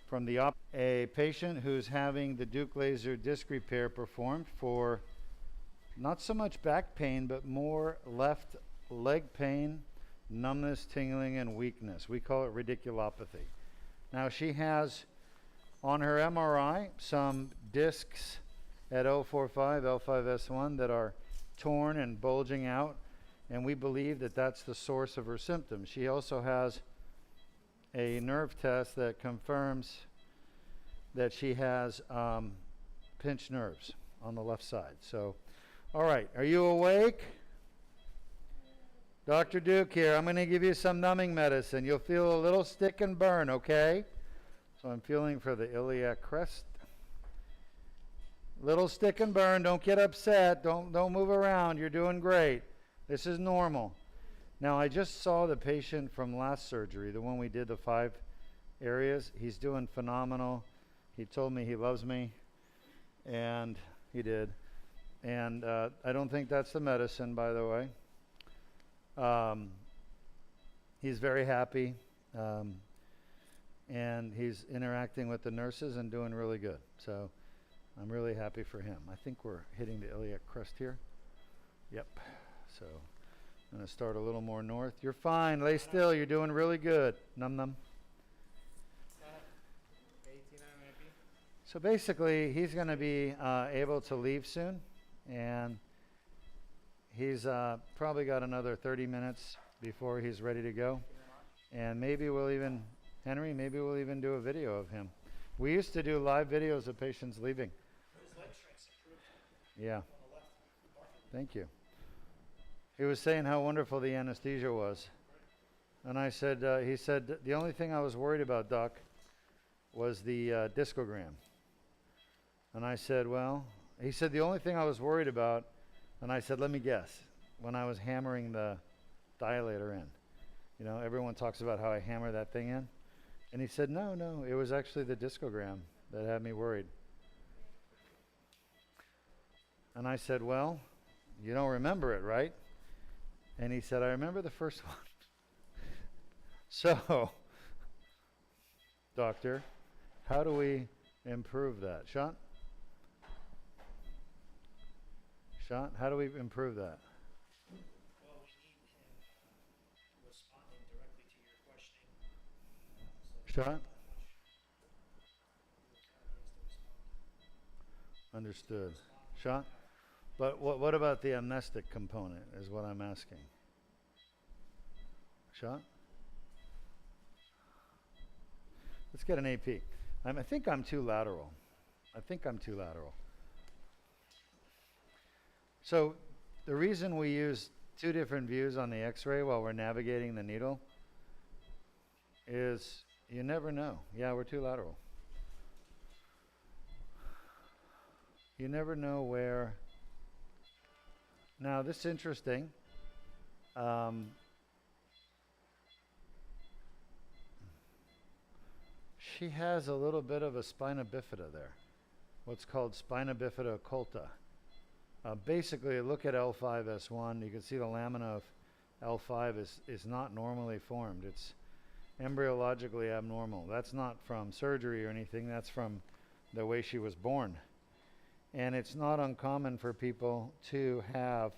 from the a patient who's having the Deuk laser disc repair performed for not so much back pain, but more left leg pain, numbness, tingling, and weakness. We call it radiculopathy. Now she has on her MRI some discs at L4-5, L5-S1 that are torn and bulging out, and we believe that that's the source of her symptoms. She also has a nerve test that confirms that she has pinched nerves on the left side. So, all right, are you awake? Dr. Deuk here. I'm going to give you some numbing medicine. You'll feel a little stick and burn, okay? So I'm feeling for the iliac crest. Little stick and burn. Don't get upset. Don't move around. You're doing great. This is normal. Now, I just saw the patient from last surgery, the one we did the 5 areas. He's doing phenomenal. He told me he loves me, and he did. And I don't think that's the medicine, by the way. He's very happy, and he's interacting with the nurses and doing really good. So I'm really happy for him. I think we're hitting the iliac crest here. Yep. So I'm going to start a little more north. You're fine. Lay still. You're doing really good. Num num. So basically, he's going to be able to leave soon, and he's probably got another 30 minutes before he's ready to go. And maybe we'll even, Henry, maybe we'll even do a video of him. We used to do live videos of patients leaving. His leg strength's improved. Yeah. On the left. Thank you. He was saying how wonderful the anesthesia was. And I said, he said, the only thing I was worried about, Doc, was the discogram. And I said, well, he said, the only thing I was worried about, and I said, let me guess, when I was hammering the dilator in. You know, everyone talks about how I hammer that thing in. And he said, no, it was actually the discogram that had me worried. And I said, well, you don't remember it, right? And he said, I remember the first one. So, doctor, how do we improve that? Sean? Sean, how do we improve that? Well, we need him responding directly to your questioning. Sean? Understood. Sean? But what about the amnestic component is what I'm asking. Sean? Let's get an AP. I think I'm too lateral. So the reason we use 2 different views on the x-ray while we're navigating the needle is you never know. Yeah, we're too lateral. You never know where. Now this is interesting. She has a little bit of a spina bifida there, what's called spina bifida occulta. Basically, look at L5-S1. You can see the lamina of L5 is not normally formed. It's embryologically abnormal. That's not from surgery or anything. That's from the way she was born. And it's not uncommon for people to have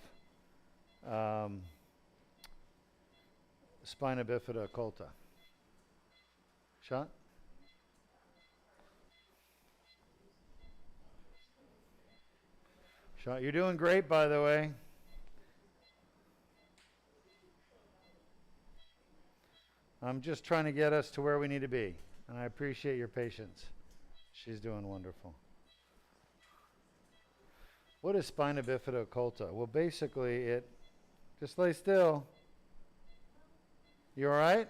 spina bifida occulta. Shot? Shot, you're doing great, by the way. I'm just trying to get us to where we need to be, and I appreciate your patience. She's doing wonderful. What is spina bifida occulta? Well, basically, just lay still. You all right?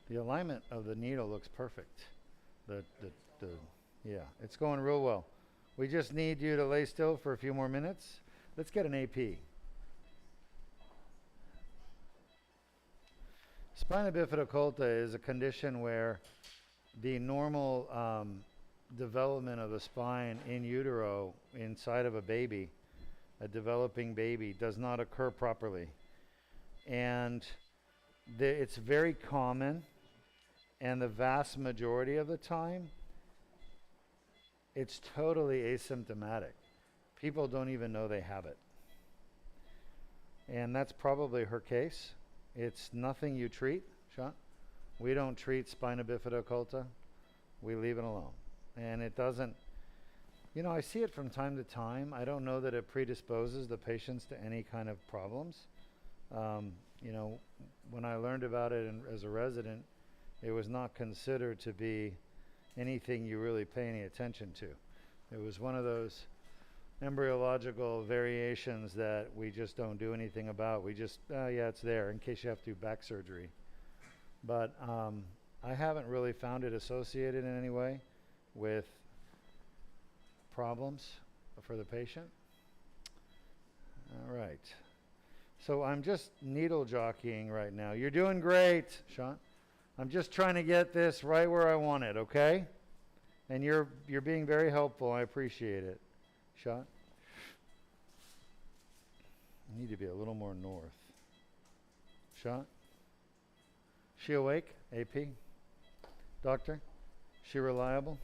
The alignment of the needle looks perfect. Yeah, it's going real well. We just need you to lay still for a few more minutes. Let's get an AP. Spina bifida occulta is a condition where the normal development of the spine in utero inside of a baby, a developing baby, does not occur properly. And it's very common, And the vast majority of the time, it's totally asymptomatic. People don't even know they have it. And that's probably her case. It's nothing you treat, Sean. We don't treat spina bifida occulta. We leave it alone. And it doesn't, you know, I see it from time to time. I don't know that it predisposes the patients to any kind of problems. You know, when I learned about it as a resident, it was not considered to be anything you really pay any attention to. It was one of those embryological variations that we just don't do anything about. We just, yeah, it's there in case you have to do back surgery. But I haven't really found it associated in any way with problems for the patient. All right. So I'm just needle jockeying right now. You're doing great, Sean. I'm just trying to get this right where I want it, okay? And you're being very helpful. I appreciate it. Sean? I need to be a little more north. Sean? She awake? AP? Doctor? She reliable?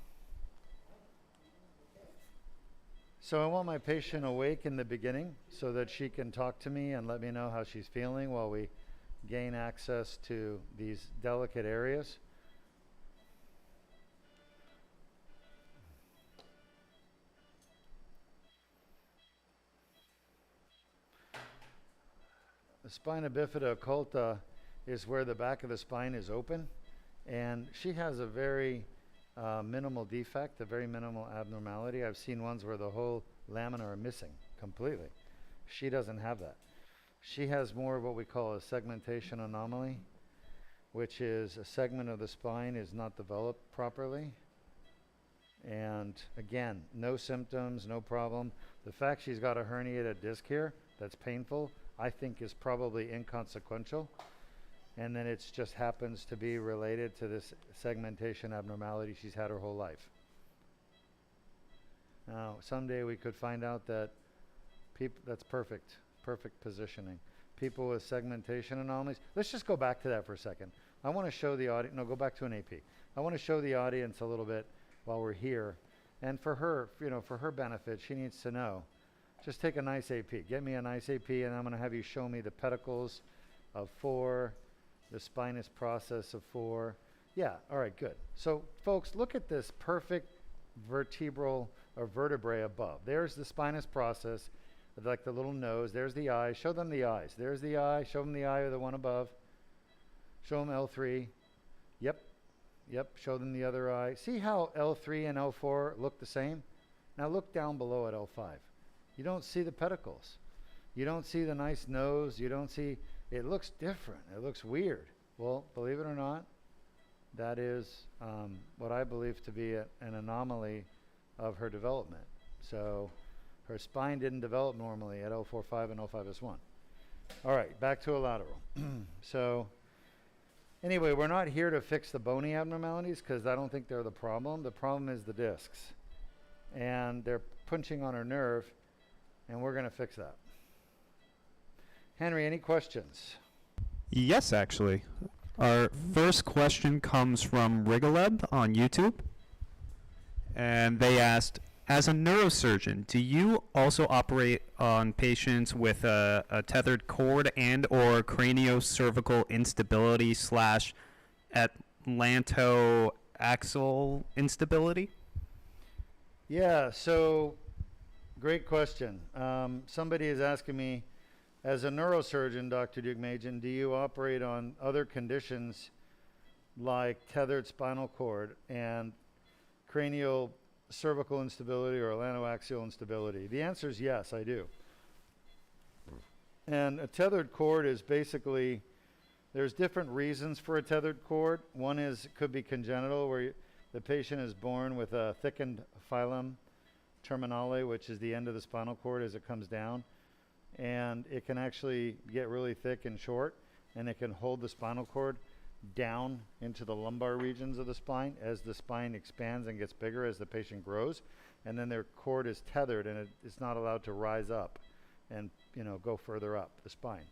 So I want my patient awake in the beginning so that she can talk to me and let me know how she's feeling while we gain access to these delicate areas. The spina bifida occulta is where the back of the spine is open, and she has a very minimal defect, a very minimal abnormality. I've seen ones where the whole lamina are missing completely. She doesn't have that. She has more of what we call a segmentation anomaly, which is a segment of the spine is not developed properly. And again, no symptoms, no problem. The fact she's got a herniated disc here that's painful, I think is probably inconsequential. And then it just happens to be related to this segmentation abnormality she's had her whole life. Now, someday we could find out that that's perfect positioning. People with segmentation anomalies. Let's just go back to that for a second. I want to show the audience, no, go back to an AP. I want to show the audience a little bit while we're here. And for her, you know, for her benefit, she needs to know. Just take a nice AP. Get me a nice AP, and I'm going to have you show me the pedicles of 4, the spinous process of 4. Yeah, all right, good. So, folks, look at this perfect vertebral or vertebrae above. There's the spinous process, like the little nose. There's the eye. Show them the eyes. There's the eye. Show them the eye of the one above. Show them L3. Yep. Show them the other eye. See how L3 and L4 look the same? Now look down below at L5. You don't see the pedicles. You don't see the nice nose. You don't see, it looks different. It looks weird. Well, believe it or not, that is what I believe to be an anomaly of her development. So her spine didn't develop normally at L4-5 and L5-S1. All right, back to a lateral. So anyway, we're not here to fix the bony abnormalities because I don't think they're the problem. The problem is the discs. And they're punching on her nerve, and we're going to fix that. Henry, any questions? Yes, actually. Our first question comes from Rigaleb on YouTube. And they asked, as a neurosurgeon, do you also operate on patients with a tethered cord and or craniocervical instability / atlantoaxial instability? Yeah, so great question. Somebody is asking me, as a neurosurgeon, Dr. Deuk Majan, do you operate on other conditions like tethered spinal cord and cranial cervical instability or atlantoaxial instability? The answer is yes, I do. And a tethered cord is basically, there's different reasons for a tethered cord. One is, it could be congenital, where the patient is born with a thickened filum terminale, which is the end of the spinal cord as it comes down. And it can actually get really thick and short, and it can hold the spinal cord down into the lumbar regions of the spine as the spine expands and gets bigger as the patient grows, and then their cord is tethered and it's not allowed to rise up and go further up the spine.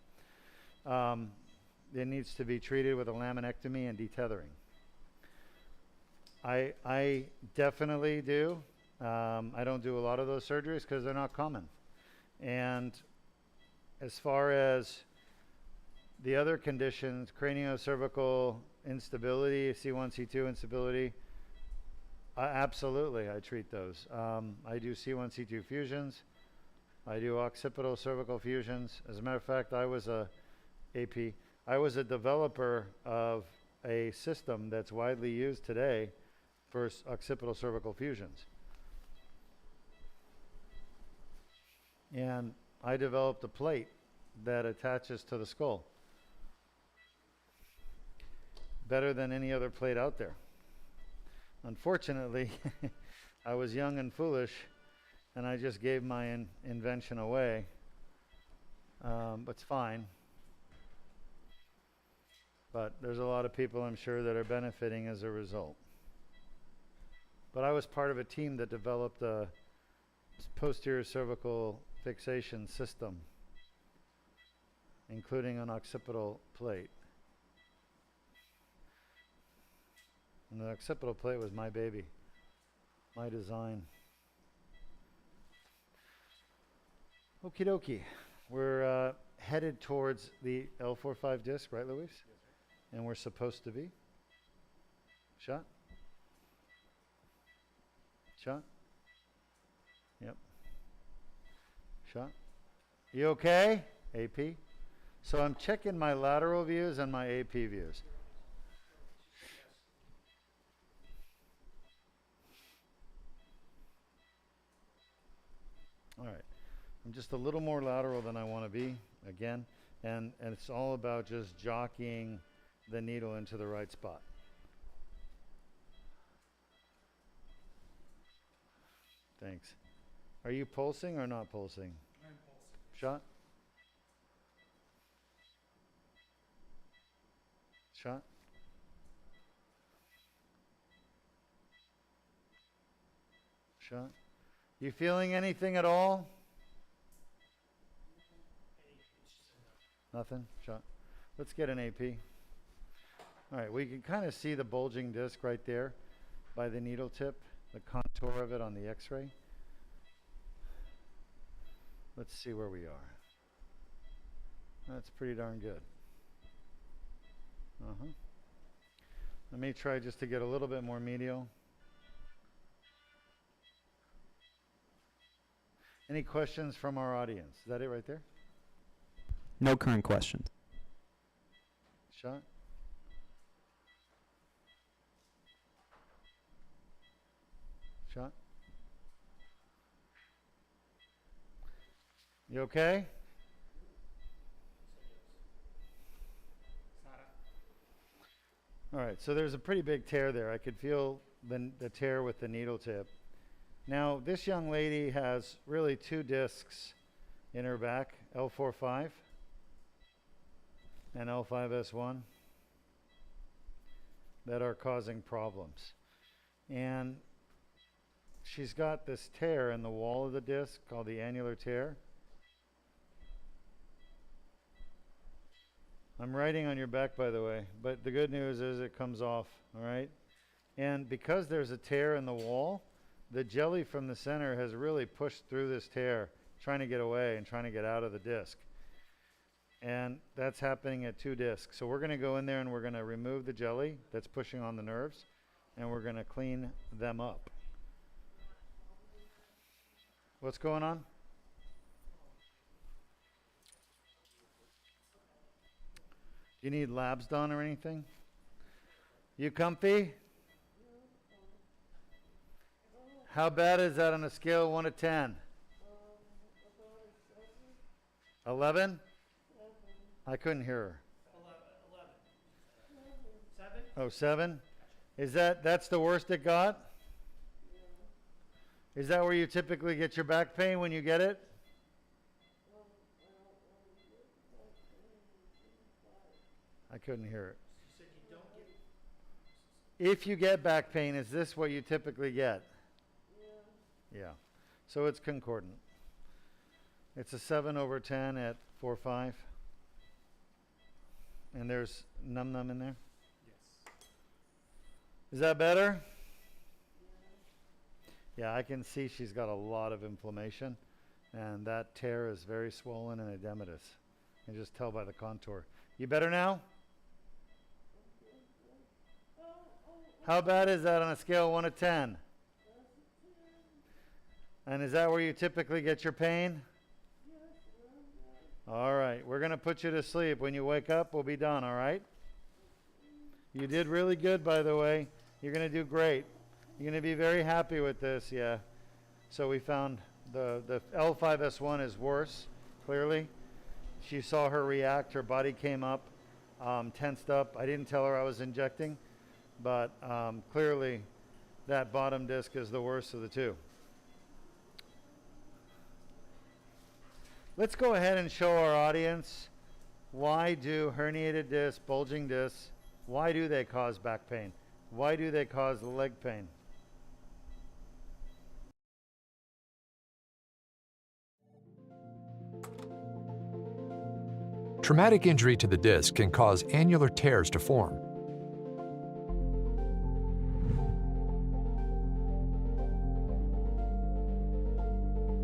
It needs to be treated with a laminectomy and detethering. I definitely do. I don't do a lot of those surgeries because they're not common. And as far as the other conditions, craniocervical instability, C1, C2 instability, absolutely, I treat those. I do C1, C2 fusions. I do occipital cervical fusions. As a matter of fact, I was a developer of a system that's widely used today for occipital cervical fusions. And I developed a plate that attaches to the skull. Better than any other plate out there. Unfortunately, I was young and foolish, and I just gave my invention away. But it's fine. But there's a lot of people, I'm sure, that are benefiting as a result. But I was part of a team that developed a posterior cervical fixation system, including an occipital plate. And the occipital plate was my baby, my design. Okie dokie. We're headed towards the L4-5 disc, right, Luis? Yes, sir. And we're supposed to be? Shot? Shot? Yep. Shot? You okay? AP? So I'm checking my lateral views and my AP views. All right. I'm just a little more lateral than I want to be, again. And it's all about just jockeying the needle into the right spot. Thanks. Are you pulsing or not pulsing? I'm pulsing. Shot? Shot? Shot? You feeling anything at all? Nothing? Shot. Let's get an AP. All right, we can kind of see the bulging disc right there by the needle tip, the contour of it on the x-ray. Let's see where we are. That's pretty darn good. Let me try just to get a little bit more medial. Any questions from our audience? Is that it right there? No current questions. Shot? Shot? You okay? All right, so there's a pretty big tear there. I could feel the tear with the needle tip. Now, this young lady has really two discs in her back, L4-5 and L5-S1, that are causing problems. And she's got this tear in the wall of the disc called the annular tear. I'm writing on your back, by the way, but the good news is it comes off, all right? And because there's a tear in the wall, the jelly from the center has really pushed through this tear, trying to get away and trying to get out of the disc. And that's happening at two discs. So we're going to go in there and we're going to remove the jelly that's pushing on the nerves, and we're going to clean them up. What's going on? You need labs done or anything? You comfy? How bad is that on a scale of 1 to 10? 11? I couldn't hear her. 11. 7? Oh, 7? Is that's the worst it got? Is that where you typically get your back pain when you get it? I couldn't hear it. You said you don't get... If you get back pain, is this what you typically get? Yeah. So it's concordant. It's a 7/10 at 4/5. And there's num in there? Yes. Is that better? Yeah, I can see she's got a lot of inflammation, and that tear is very swollen and edematous. You can just tell by the contour. You better now? How bad is that on a scale of 1 to 10? And is that where you typically get your pain? All right, we're going to put you to sleep. When you wake up, we'll be done, all right? You did really good, by the way. You're going to do great. You're going to be very happy with this, yeah. So we found the L5-S1 is worse, clearly. She saw her react. Her body came up, tensed up. I didn't tell her I was injecting, but clearly that bottom disc is the worst of the two. Let's go ahead and show our audience, why do herniated discs, bulging discs, why do they cause back pain? Why do they cause leg pain? Traumatic injury to the disc can cause annular tears to form.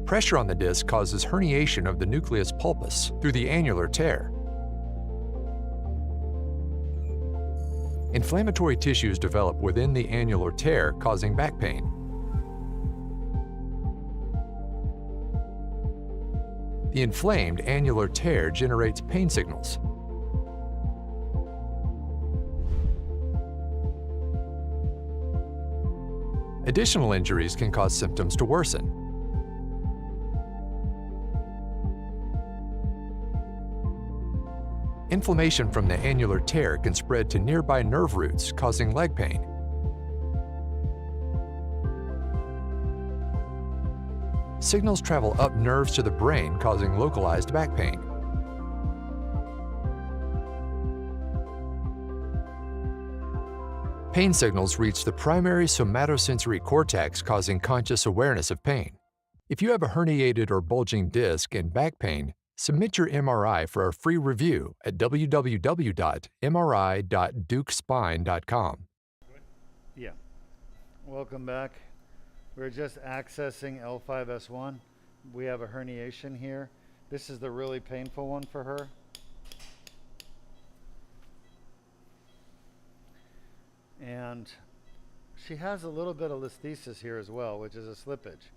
Pressure on the disc causes herniation of the nucleus pulpus through the annular tear. Inflammatory tissues develop within the annular tear, causing back pain. The inflamed annular tear generates pain signals. Additional injuries can cause symptoms to worsen. Inflammation from the annular tear can spread to nearby nerve roots, causing leg pain. Signals travel up nerves to the brain, causing localized back pain. Pain signals reach the primary somatosensory cortex, causing conscious awareness of pain. If you have a herniated or bulging disc and back pain, submit your MRI for a free review at www.mri.deukspine.com. Yeah. Welcome back. We're just accessing L5-S1. We have a herniation here. This is the really painful one for her. And she has a little bit of listhesis here as well, which is a slippage.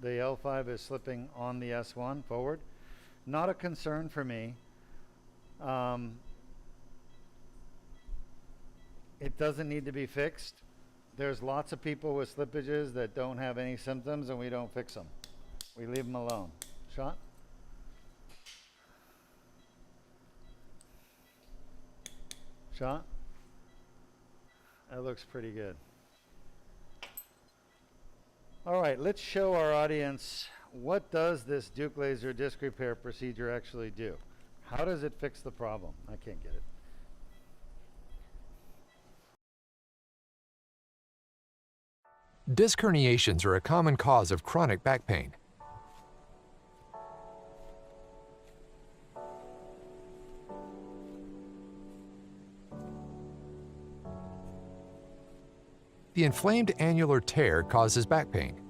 The L5 is slipping on the S1 forward. Not a concern for me. It doesn't need to be fixed. There's lots of people with slippages that don't have any symptoms, and we don't fix them. We leave them alone. Shot? Shot? That looks pretty good. All right, let's show our audience, what does this Deuk laser disc repair procedure actually do? How does it fix the problem? I can't get it. Disc herniations are a common cause of chronic back pain. The inflamed annular tear causes back pain.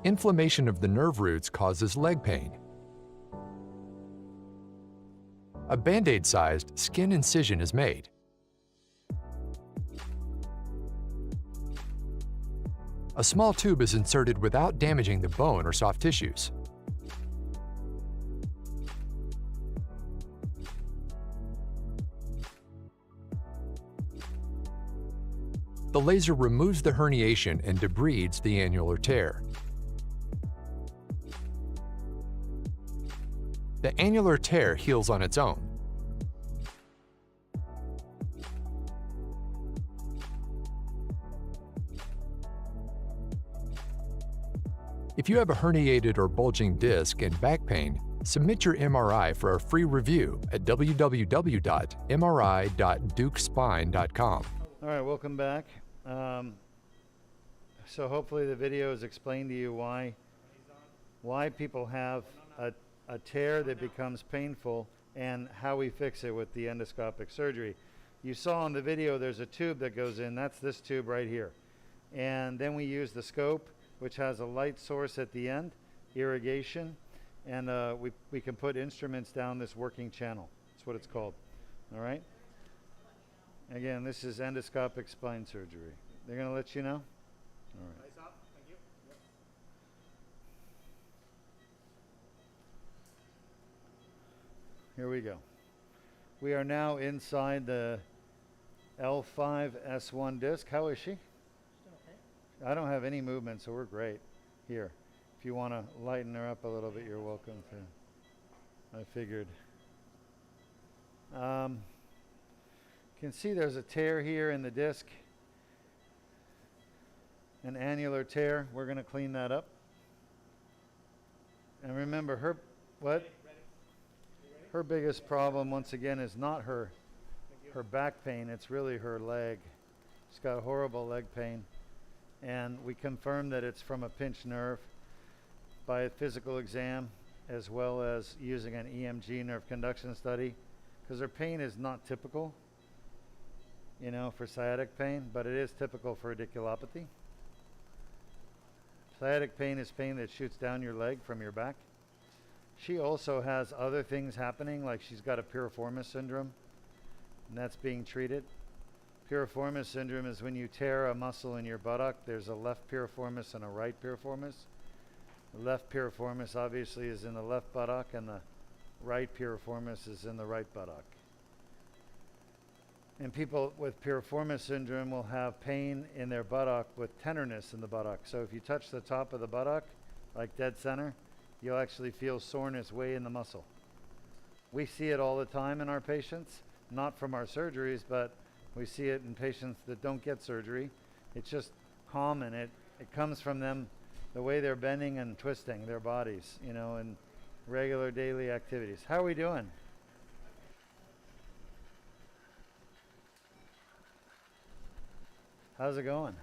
Inflammation of the nerve roots causes leg pain. A Band-Aid-sized skin incision is made. A small tube is inserted without damaging the bone or soft tissues. The laser removes the herniation and debrides the annular tear. The annular tear heals on its own. If you have a herniated or bulging disc and back pain, submit your MRI for a free review at www.mri.deukspine.com. All right, welcome back. So hopefully the video has explained to you why people have a tear that becomes painful and how we fix it with the endoscopic surgery. You saw in the video there's a tube that goes in. That's this tube right here. And then we use the scope, which has a light source at the end, irrigation, and we can put instruments down this working channel. That's what it's called. All right? Again, this is endoscopic spine surgery. They're going to let you know? All right. Eyes up. Thank you. Yep. Here we go. We are now inside the L5-S1 disc. How is she? Still okay. I don't have any movement, so we're great. Here, if you want to lighten her up a little bit, you're welcome to. I figured. You can see there's a tear here in the disc, an annular tear. We're going to clean that up. And remember, her what? Her biggest problem, once again, is not her back pain. It's really her leg. She's got horrible leg pain. And we confirmed that it's from a pinched nerve by a physical exam, as well as using an EMG nerve conduction study, because her pain is not typical, you know, for sciatic pain, but it is typical for radiculopathy. Sciatic pain is pain that shoots down your leg from your back. She also has other things happening, like she's got a piriformis syndrome, and that's being treated. Piriformis syndrome is when you tear a muscle in your buttock. There's a left piriformis and a right piriformis. The left piriformis obviously is in the left buttock, and the right piriformis is in the right buttock. And people with piriformis syndrome will have pain in their buttock with tenderness in the buttock. So if you touch the top of the buttock, like dead center, you'll actually feel soreness way in the muscle. We see it all the time in our patients, not from our surgeries, but we see it in patients that don't get surgery. It's just common. It comes from them, the way they're bending and twisting their bodies, you know, in regular daily activities. How are we doing? How's it going?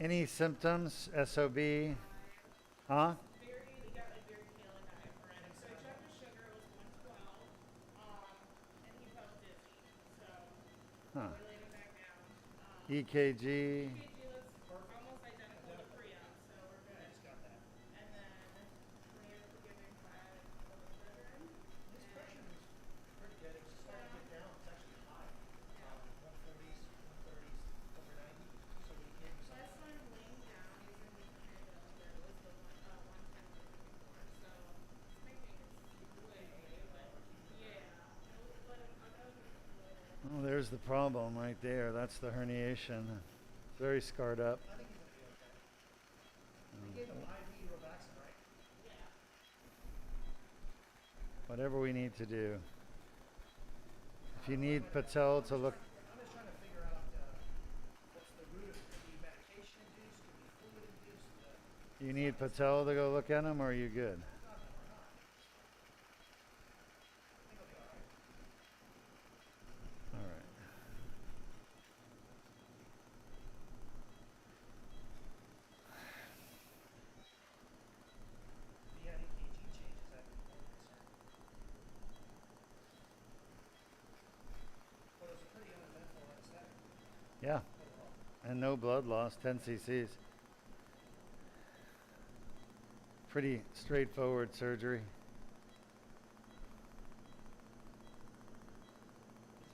Any symptoms? SOB? Huh? He got like very pale and diaphoretic. So I checked his sugar, it was 112, and he felt dizzy. So Huh. we laid him back down. EKG? EKG looks almost identical to pre-op, so we're good. Just got that. And then we are giving 5 children. His pressure is pretty good. It's starting to get down. It's actually high. 140s, 130s, over 90. So we gave him some. Last time laying down, he was in the area that was the 110 before. So it's making it way, but yeah. But I'll go with it. Oh, there's the problem right there. That's the herniation. Very scarred up. I think he's going to be okay. We gave him IV Robaxin, right? Whatever we need to do. If you need Patel to look, I'm just trying to figure out what's the root of it. Could be medication induced, could be fluid induced. you need Patel to go look at him, or are you good? All right. If he had EKG changes, I'd be more concerned. But it was a pretty uneventful anesthetic. Yeah. And no blood loss, 10 cc's. Pretty straightforward surgery. His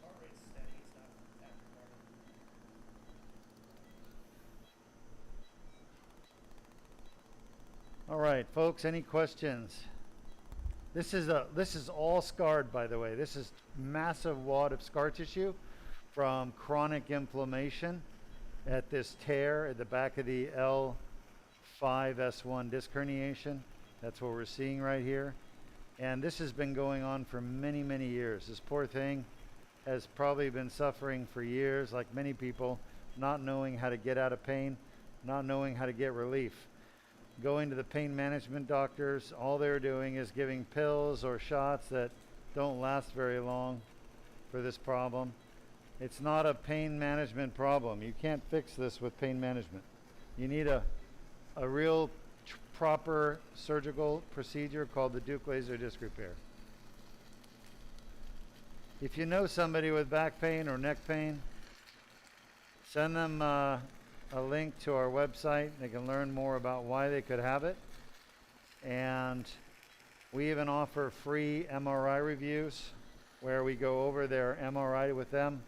heart rate's steady. It's not tachycardic. All right, folks, any questions? This is all scarred, by the way. This is massive wad of scar tissue from chronic inflammation at this tear at the back of the L5-S1 disc herniation. That's what we're seeing right here. And this has been going on for many, many years. This poor thing has probably been suffering for years, like many people, not knowing how to get out of pain, not knowing how to get relief. going to the pain management doctors. All they're doing is giving pills or shots that don't last very long for this problem. It's not a pain management problem. You can't fix this with pain management. You need a real proper surgical procedure called the Deuk laser disc repair. If you know somebody with back pain or neck pain, send them a link to our website. They can learn more about why they could have it. And we even offer free MRI reviews where we go over their MRI with them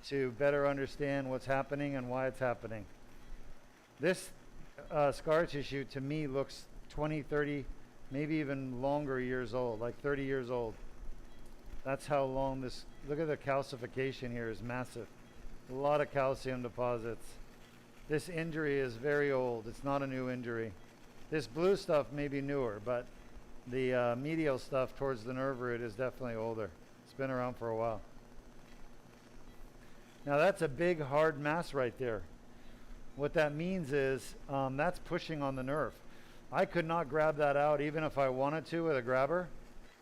to better understand what's happening and why it's happening. This scar tissue to me looks 20, 30, maybe even longer years old, like 30 years old. That's how long this, look at the calcification here is massive. A lot of calcium deposits. This injury is very old. It's not a new injury. This blue stuff may be newer, but the medial stuff towards the nerve root is definitely older. It's been around for a while. Now that's a big hard mass right there. What that means is that's pushing on the nerve. I could not grab that out even if I wanted to with a grabber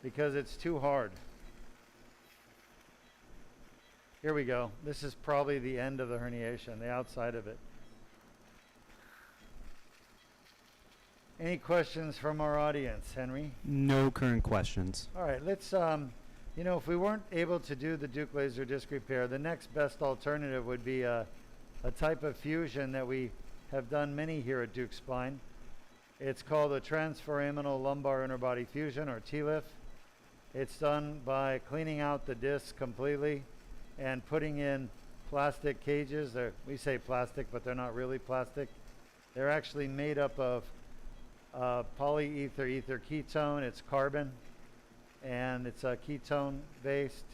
because it's too hard. Here we go. This is probably the end of the herniation, the outside of it. Any questions from our audience, Henry? No current questions. All right, let's, you know, if we weren't able to do the Deuk laser disc repair, the next best alternative would be a type of fusion that we have done many here at Deuk Spine. It's called a transforaminal lumbar interbody fusion, or TLIF. It's done by cleaning out the disc completely and putting in plastic cages. We say plastic, but they're not really plastic. They're actually made up of polyether ether ketone. It's carbon, and it's ketone based.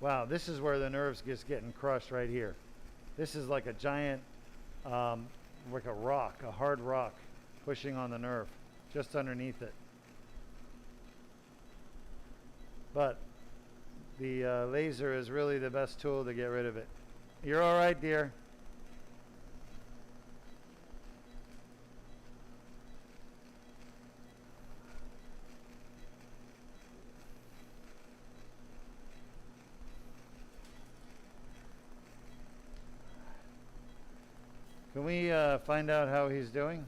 Wow, this is where the nerve's just getting crushed right here. This is like a giant, like a rock, a hard rock pushing on the nerve just underneath it. But the laser is really the best tool to get rid of it. You're all right, dear. Can we find out how he's doing?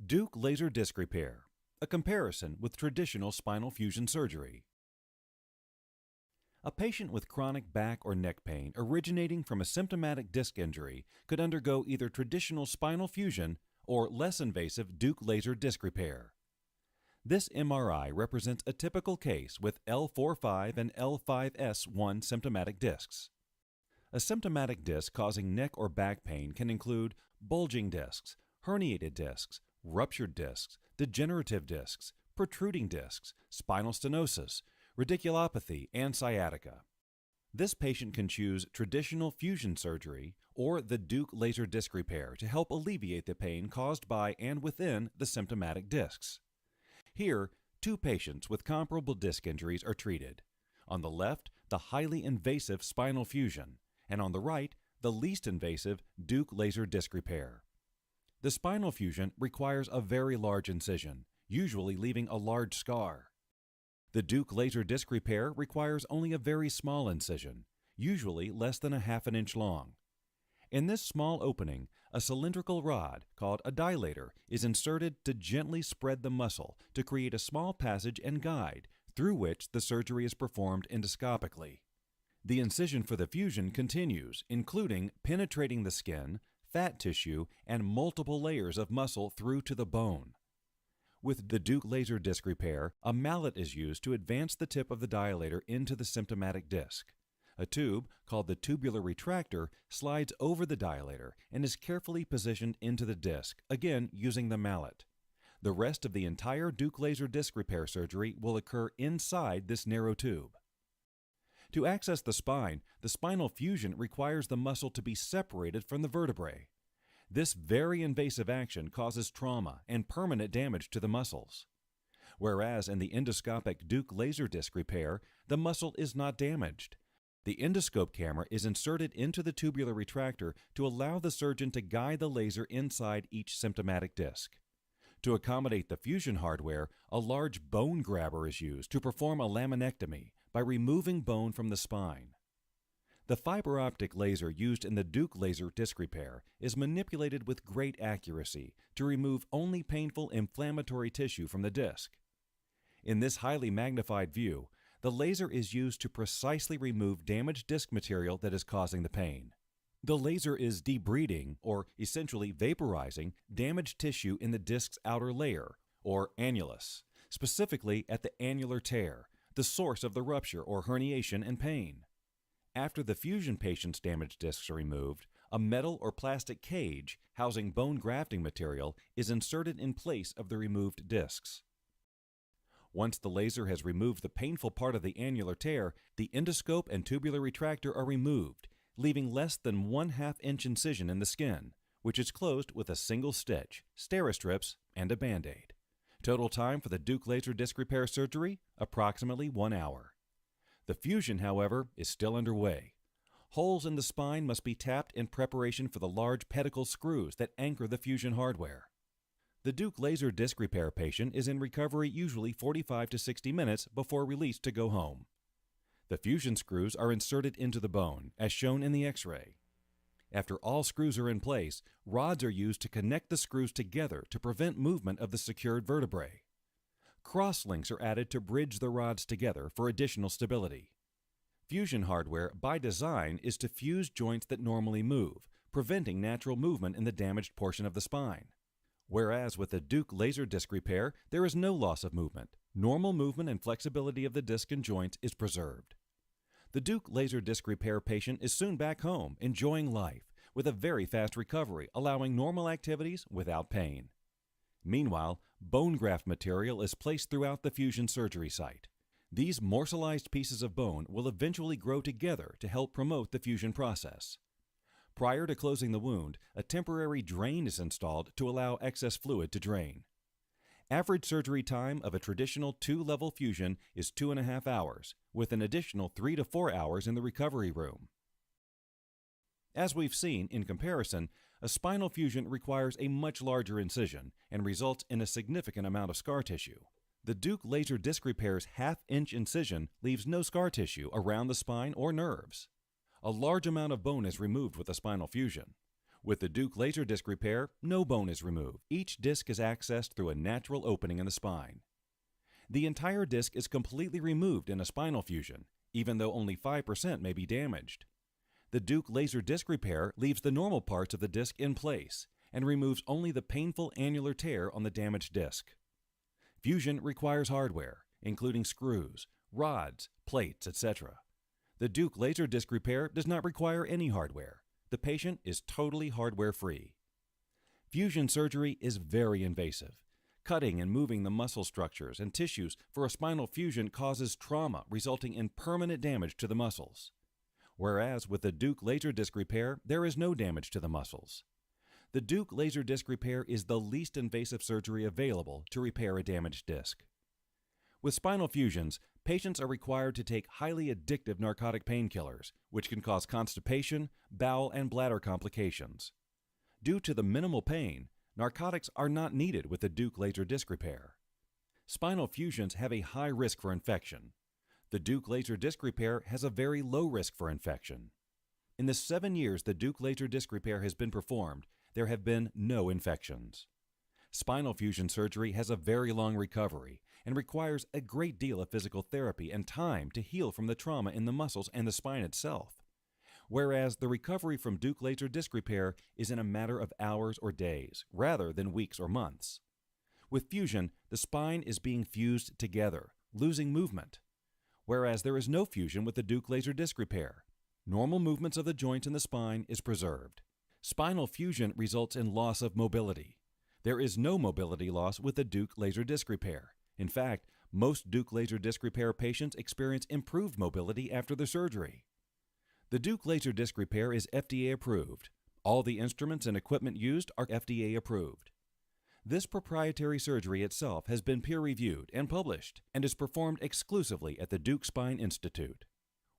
Deuk laser disc repair, a comparison with traditional spinal fusion surgery. A patient with chronic back or neck pain originating from a symptomatic disc injury could undergo either traditional spinal fusion or less invasive Deuk laser disc repair. This MRI represents a typical case with L4-5 and L5-S1 symptomatic discs. A symptomatic disc causing neck or back pain can include bulging discs, herniated discs, ruptured discs, degenerative discs, protruding discs, spinal stenosis, radiculopathy, and sciatica. This patient can choose traditional fusion surgery or the Deuk laser disc repair to help alleviate the pain caused by and within the symptomatic discs. Here, two patients with comparable disc injuries are treated. On the left, the highly invasive spinal fusion, and on the right, the least invasive Deuk laser disc repair. The spinal fusion requires a very large incision, usually leaving a large scar. The Deuk laser disc repair requires only a very small incision, usually less than a ½ inch long. In this small opening, a cylindrical rod, called a dilator, is inserted to gently spread the muscle to create a small passage and guide through which the surgery is performed endoscopically. The incision for the fusion continues, including penetrating the skin, fat tissue, and multiple layers of muscle through to the bone. With the Deuk laser disc repair, a mallet is used to advance the tip of the dilator into the symptomatic disc. A tube, called the tubular retractor, slides over the dilator and is carefully positioned into the disc, again using the mallet. The rest of the entire Deuk laser disc repair surgery will occur inside this narrow tube. To access the spine, the spinal fusion requires the muscle to be separated from the vertebrae. This very invasive action causes trauma and permanent damage to the muscles. Whereas in the endoscopic Deuk laser disc repair, the muscle is not damaged. The endoscope camera is inserted into the tubular retractor to allow the surgeon to guide the laser inside each symptomatic disc. To accommodate the fusion hardware, a large bone grabber is used to perform a laminectomy by removing bone from the spine. The fiber optic laser used in the Deuk laser disc repair is manipulated with great accuracy to remove only painful inflammatory tissue from the disc. In this highly magnified view, the laser is used to precisely remove damaged disc material that is causing the pain. The laser is debriding, or essentially vaporizing, damaged tissue in the disc's outer layer, or annulus, specifically at the annular tear, the source of the rupture or herniation and pain. After the fusion patient's damaged discs are removed, a metal or plastic cage housing bone grafting material is inserted in place of the removed discs. Once the laser has removed the painful part of the annular tear, the endoscope and tubular retractor are removed, leaving less than 1/2 inch incision in the skin, which is closed with a single stitch, Steri-strips, and a Band-Aid. Total time for the Deuk laser disc repair surgery, approximately 1 hour. The fusion, however, is still underway. Holes in the spine must be tapped in preparation for the large pedicle screws that anchor the fusion hardware. The Deuk laser disc repair patient is in recovery usually 45 to 60 minutes before released to go home. The fusion screws are inserted into the bone, as shown in the X-ray. After all screws are in place, rods are used to connect the screws together to prevent movement of the secured vertebrae. Cross-links are added to bridge the rods together for additional stability. Fusion hardware, by design, is to fuse joints that normally move, preventing natural movement in the damaged portion of the spine. Whereas with the Deuk laser disc repair, there is no loss of movement. Normal movement and flexibility of the disc and joints is preserved. The Deuk laser disc repair patient is soon back home, enjoying life, with a very fast recovery, allowing normal activities without pain. Meanwhile, bone graft material is placed throughout the fusion surgery site. These morselized pieces of bone will eventually grow together to help promote the fusion process. Prior to closing the wound, a temporary drain is installed to allow excess fluid to drain. Average surgery time of a traditional 2-level fusion is 2.5 hours, with an additional 3 to 4 hours in the recovery room. As we've seen, in comparison, a spinal fusion requires a much larger incision and results in a significant amount of scar tissue. The Deuk laser disc repair's 1/2 inch incision leaves no scar tissue around the spine or nerves. A large amount of bone is removed with a spinal fusion. With the Deuk laser disc repair, no bone is removed. Each disc is accessed through a natural opening in the spine. The entire disc is completely removed in a spinal fusion, even though only 5% may be damaged. The Deuk laser disc repair leaves the normal parts of the disc in place and removes only the painful annular tear on the damaged disc. Fusion requires hardware, including screws, rods, plates, etc. The Deuk laser disc repair does not require any hardware. The patient is totally hardware-free. Fusion surgery is very invasive. Cutting and moving the muscle structures and tissues for a spinal fusion causes trauma, resulting in permanent damage to the muscles. Whereas with the Deuk laser disc repair, there is no damage to the muscles. The Deuk laser disc repair is the least invasive surgery available to repair a damaged disc. With spinal fusions, patients are required to take highly addictive narcotic painkillers, which can cause constipation, bowel, and bladder complications. Due to the minimal pain, narcotics are not needed with the Deuk laser disc repair. Spinal fusions have a high risk for infection. The Deuk laser disc repair has a very low risk for infection. In the 7 years the Deuk laser disc repair has been performed, there have been no infections. Spinal fusion surgery has a very long recovery and requires a great deal of physical therapy and time to heal from the trauma in the muscles and the spine itself. Whereas the recovery from Deuk laser disc repair is in a matter of hours or days, rather than weeks or months. With fusion, the spine is being fused together, losing movement. Whereas there is no fusion with the Deuk laser disc repair. Normal movements of the joints in the spine is preserved. Spinal fusion results in loss of mobility. There is no mobility loss with the Deuk laser disc repair. In fact, most Deuk laser disc repair patients experience improved mobility after the surgery. The Deuk laser disc repair is FDA approved. All the instruments and equipment used are FDA approved. This proprietary surgery itself has been peer-reviewed and published and is performed exclusively at the Deuk Spine Institute.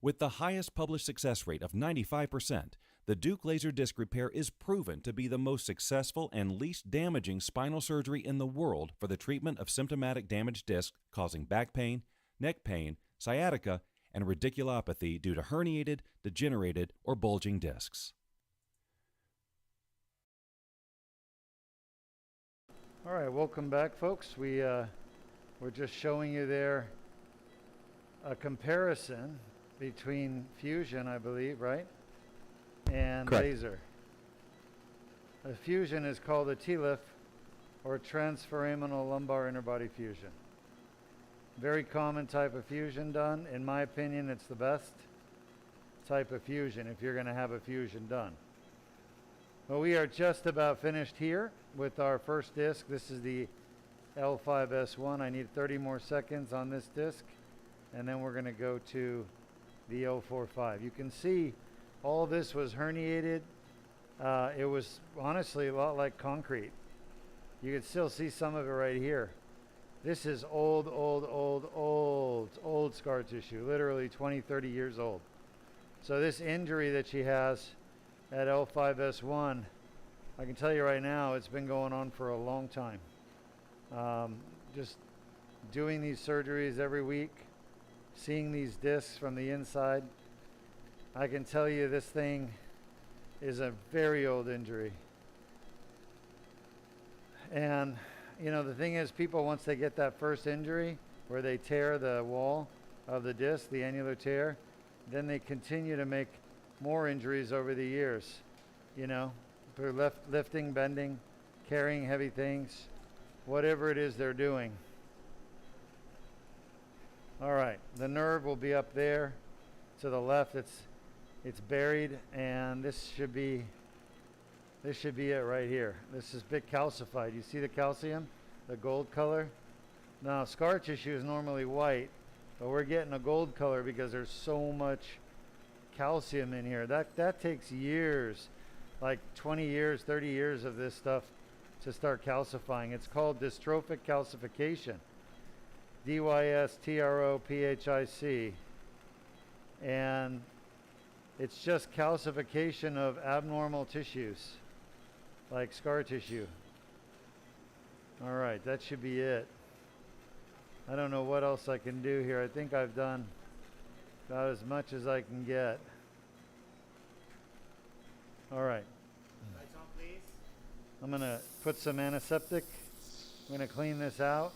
With the highest published success rate of 95%, the Deuk laser disc repair is proven to be the most successful and least damaging spinal surgery in the world for the treatment of symptomatic damaged discs causing back pain, neck pain, sciatica, and radiculopathy due to herniated, degenerated, or bulging discs. All right, welcome back, folks. We're just showing you there a comparison between fusion, I believe, right? And Correct. laser. A fusion is called a TLIF, or transforaminal lumbar interbody fusion. Very common type of fusion done. In my opinion, it's the best type of fusion if you're going to have a fusion done. Well, we are just about finished here with our first disc. This is the L5-S1. I need 30 more seconds on this disc, and then we're going to go to the L4-5. You can see all this was herniated. It was honestly a lot like concrete. You can still see some of it right here. This is old scar tissue, literally 20, 30 years old. So this injury that she has at L5-S1, I can tell you right now, it's been going on for a long time. Just doing these surgeries every week, seeing these discs from the inside, I can tell you this thing is a very old injury. And you know, the thing is, people, once they get that first injury where they tear the wall of the disc, the annular tear, then they continue to make more injuries over the years, you know, through lifting, bending, carrying heavy things, whatever it is they're doing. All right, the nerve will be up there to the left. It's buried, and this should be it right here. This is big calcified. You see the calcium, the gold color? Now, scar tissue is normally white, but we're getting a gold color because there's so much calcium in here. That takes years, like 20 years, 30 years of this stuff to start calcifying. It's called dystrophic calcification. DYSTROPHIC. And it's just calcification of abnormal tissues, like scar tissue. All right, that should be it. I don't know what else I can do here. I think I've done about as much as I can get. All right. Lights on, please. I'm gonna put some antiseptic. I'm gonna clean this out.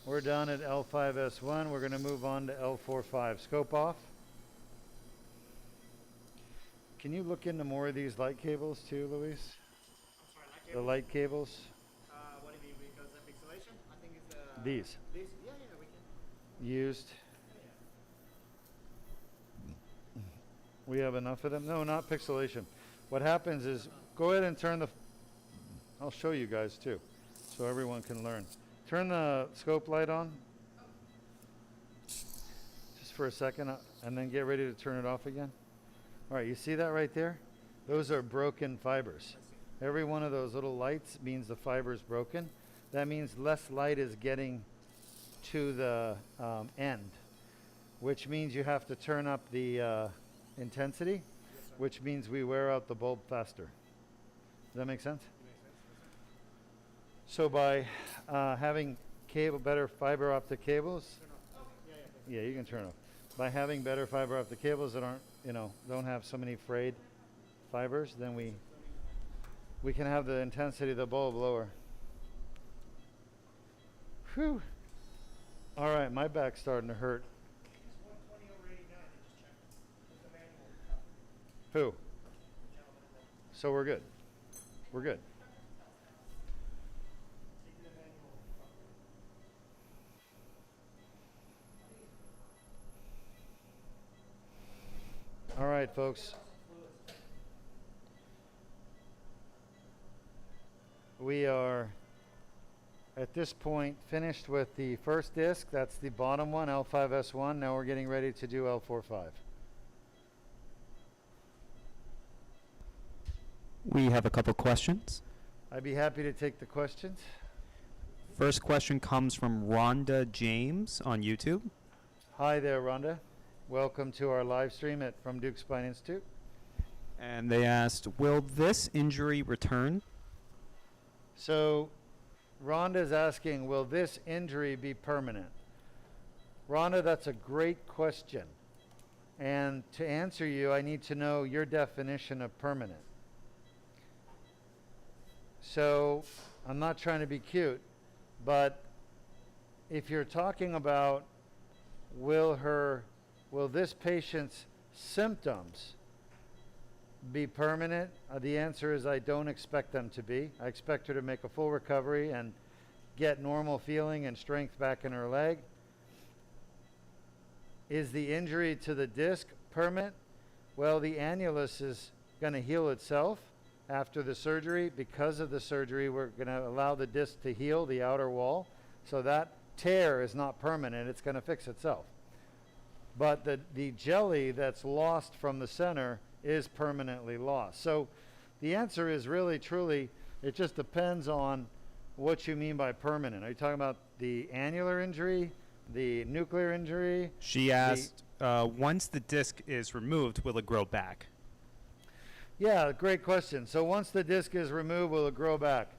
We're done at L5-S1. We're gonna move on to L4-5. Scope off. Can you look into more of these light cables too, Luis? I'm sorry, light The cable. light cables? What do you mean? Because the pixelation? I think it's These. These? Yeah, we can. Used. Yeah. We have enough of them? No, not pixelation. What happens is, go ahead and turn the, I'll show you guys too, so everyone can learn. Turn the scope light on, just for a second, and then get ready to turn it off again. All right, you see that right there? Those are broken fibers. Every one of those little lights means the fiber is broken. That means less light is getting to the end, which means you have to turn up the intensity, which means we wear out the bulb faster. Does that make sense? So by having better fiber optic cables, yeah, you can turn off. By having better fiber optic cables that aren't, don't have so many frayed fibers, then we can have the intensity of the bulb lower. Whew. All right, my back's starting to hurt. It's 120 over 89. I just checked. It's the manual. Who? So we're good. We're good. Take the manual. All right, folks. We are at this point finished with the first disc. That's the bottom one, L5-S1. Now we're getting ready to do L4-5. We have a couple questions. I'd be happy to take the questions. First question comes from Rhonda James on YouTube. Hi there, Rhonda. Welcome to our live stream from Deuk Spine Institute. And they asked, will this injury return? So, Rhonda's asking, will this injury be permanent? Rhonda, that's a great question. And to answer you, I need to know your definition of permanent. So, I'm not trying to be cute, but if you're talking about will this patient's symptoms be permanent? The answer is I don't expect them to be. I expect her to make a full recovery and get normal feeling and strength back in her leg. Is the injury to the disc permanent? Well, the annulus is going to heal itself after the surgery. Because of the surgery, we're going to allow the disc to heal the outer wall. So that tear is not permanent. It's going to fix itself. But the jelly that's lost from the center is permanently lost. So the answer is really, truly, it just depends on what you mean by permanent. Are you talking about the annular injury, the nuclear injury? She asked, once the disc is removed, will it grow back? Yeah, great question. So once the disc is removed, will it grow back?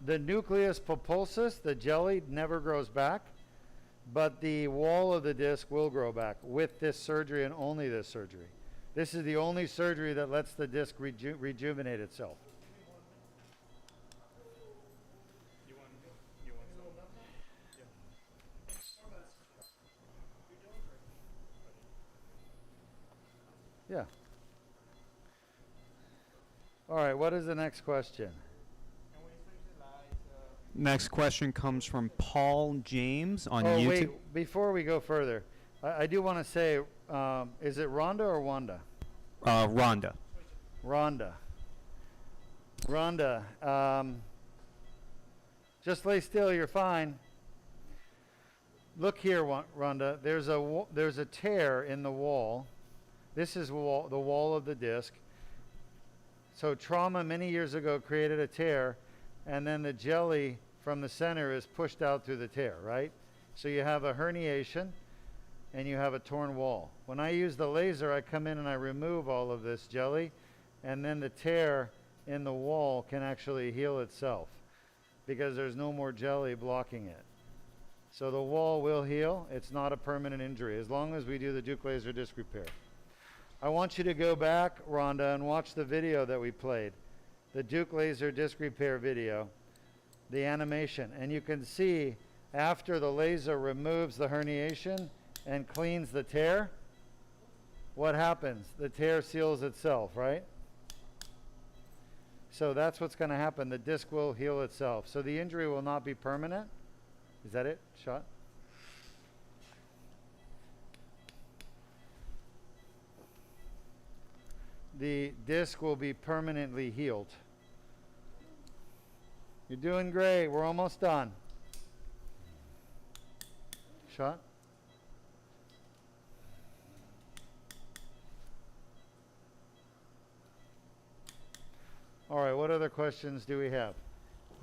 The nucleus pulposus, the jelly, never grows back, but the wall of the disc will grow back with this surgery and only this surgery. This is the only surgery that lets the disc rejuvenate itself. Yeah. All right, what is the next question? Next question comes from Paul James on Oh, YouTube. wait, before we go further, I do want to say, is it Rhonda or Wanda? Rhonda. Rhonda. Rhonda, just lay still, you're fine. Look here, Rhonda, there's a tear in the wall. This is the wall of the disc. So trauma many years ago created a tear, and then the jelly from the center is pushed out through the tear, right? So you have a herniation, and you have a torn wall. When I use the laser, I come in and I remove all of this jelly, and then the tear in the wall can actually heal itself because there's no more jelly blocking it. So the wall will heal. It's not a permanent injury as long as we do the Deuk laser disc repair. I want you to go back, Rhonda, and watch the video that we played, the Deuk laser disc repair video, the animation, and you can see after the laser removes the herniation and cleans the tear, what happens? The tear seals itself, right? So that's what's going to happen. The disc will heal itself. So the injury will not be permanent. Is that it? Shot? The disc will be permanently healed. You're doing great. We're almost done. Shot? All right, what other questions do we have?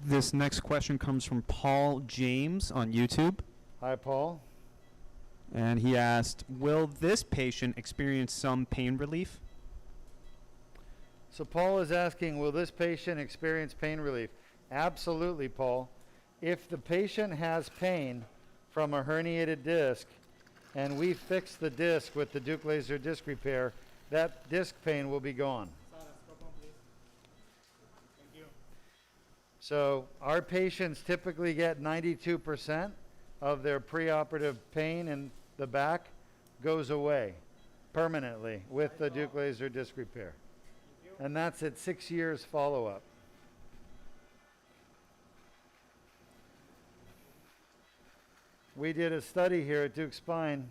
This next question comes from Paul James on YouTube. Hi, Paul. And he asked, will this patient experience some pain relief? So Paul is asking, will this patient experience pain relief? Absolutely, Paul. If the patient has pain from a herniated disc and we fix the disc with the Deuk laser disc repair, that disc pain will be gone. So our patients typically get 92% of their preoperative pain in the back goes away permanently with the Deuk laser disc repair. And that's at 6 years follow-up. We did a study here at Deuk Spine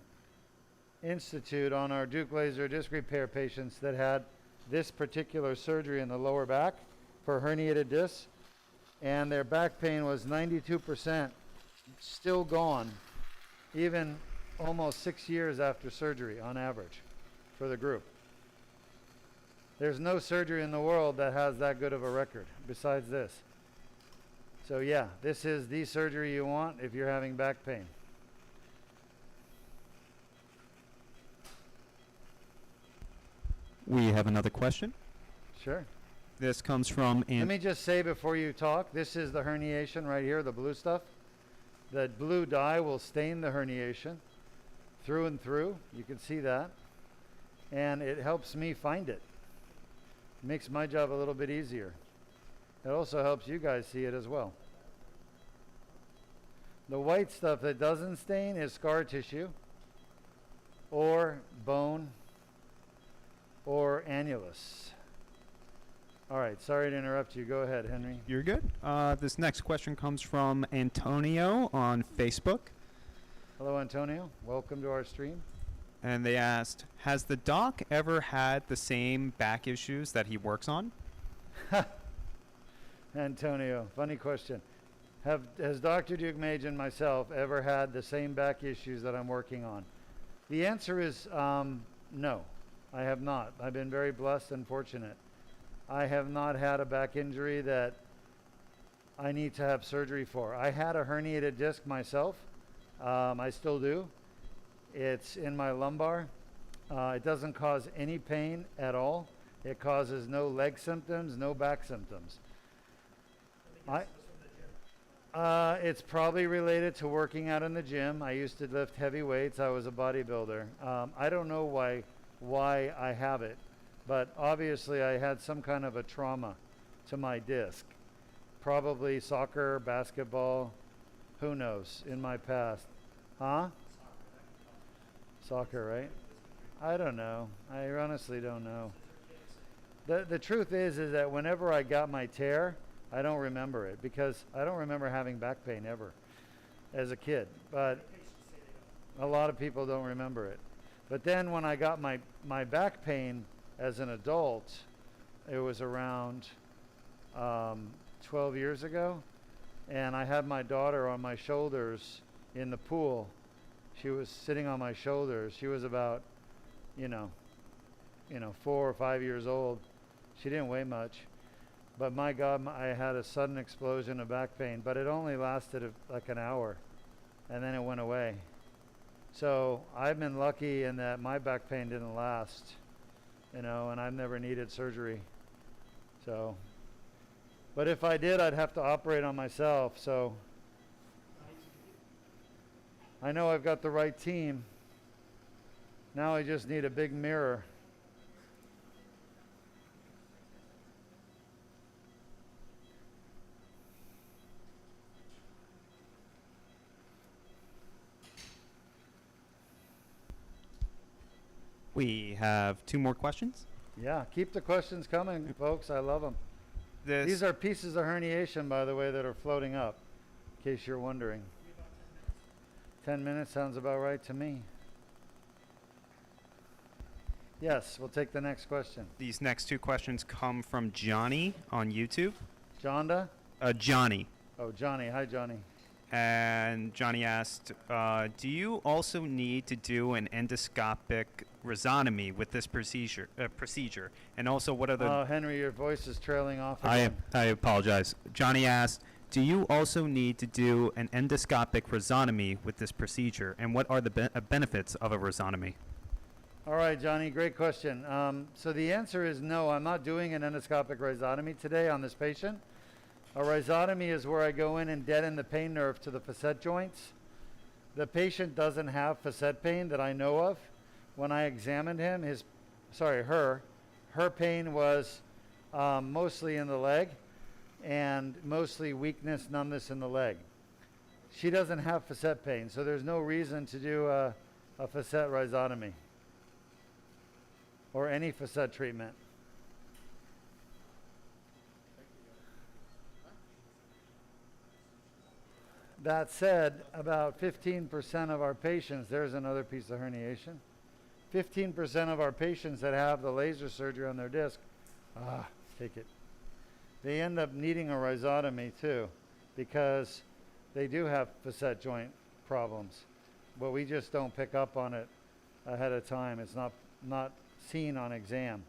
Institute on our Deuk laser disc repair patients that had this particular surgery in the lower back for herniated discs, and their back pain was 92% still gone, even almost 6 years after surgery on average for the group. There's no surgery in the world that has that good of a record besides this. So yeah, this is the surgery you want if you're having back pain. We have another question. Sure. This comes from Let me just say before you talk, this is the herniation right here, the blue stuff. That blue dye will stain the herniation through and through. You can see that. And it helps me find it. Makes my job a little bit easier. It also helps you guys see it as well. The white stuff that doesn't stain is scar tissue or bone or annulus. All right, sorry to interrupt you. Go ahead, Henry. You're good. This next question comes from Antonio on Facebook. Hello, Antonio. Welcome to our stream. And they asked, has the doc ever had the same back issues that he works on? Antonio, funny question. Has Dr. Deuk Mage and myself ever had the same back issues that I'm working on? The answer is no, I have not. I've been very blessed and fortunate. I have not had a back injury that I need to have surgery for. I had a herniated disc myself. I still do. It's in my lumbar. It doesn't cause any pain at all. It causes no leg symptoms, no back symptoms. It's probably related to working out in the gym. I used to lift heavy weights. I was a bodybuilder. I don't know why I have it, but obviously I had some kind of a trauma to my disc. Probably soccer, basketball, who knows, in my past. Huh? Soccer, right? I don't know. I honestly don't know. The truth is that whenever I got my tear, I don't remember it because I don't remember having back pain ever as a kid. But a lot of people don't remember it. But then when I got my back pain as an adult, it was around 12 years ago, and I had my daughter on my shoulders in the pool. She was sitting on my shoulders. She was about, 4 or 5 years old. She didn't weigh much. But my God, I had a sudden explosion of back pain, but it only lasted like an hour, and then it went away. So I've been lucky in that my back pain didn't last, and I've never needed surgery. So, but if I did, I'd have to operate on myself. So I know I've got the right team. Now I just need a big mirror. We have 2 more questions. Yeah, keep the questions coming, folks. I love them. These are pieces of herniation, by the way, that are floating up, in case you're wondering. 10 minutes sounds about right to me. Yes, we'll take the next question. These next 2 questions come from Johnny on YouTube. Jonda? Johnny. Oh, Johnny. Hi, Johnny. And Johnny asked, do you also need to do an endoscopic rhizotomy with this procedure? And also, what are the... Oh, Henry, your voice is trailing off again. I apologize. Johnny asked, do you also need to do an endoscopic rhizotomy with this procedure? And what are the benefits of a rhizotomy? All right, Johnny, great question. So the answer is no, I'm not doing an endoscopic rhizotomy today on this patient. A rhizotomy is where I go in and deaden the pain nerve to the facet joints. The patient doesn't have facet pain that I know of. When I examined him, her pain was mostly in the leg and mostly weakness, numbness in the leg. She doesn't have facet pain, so there's no reason to do a facet rhizotomy or any facet treatment. That said, about 15% of our patients, there's another piece of herniation. 15% of our patients that have the laser surgery on their disc, take it. They end up needing a rhizotomy too, because they do have facet joint problems, but we just don't pick up on it ahead of time. It's not seen on exam.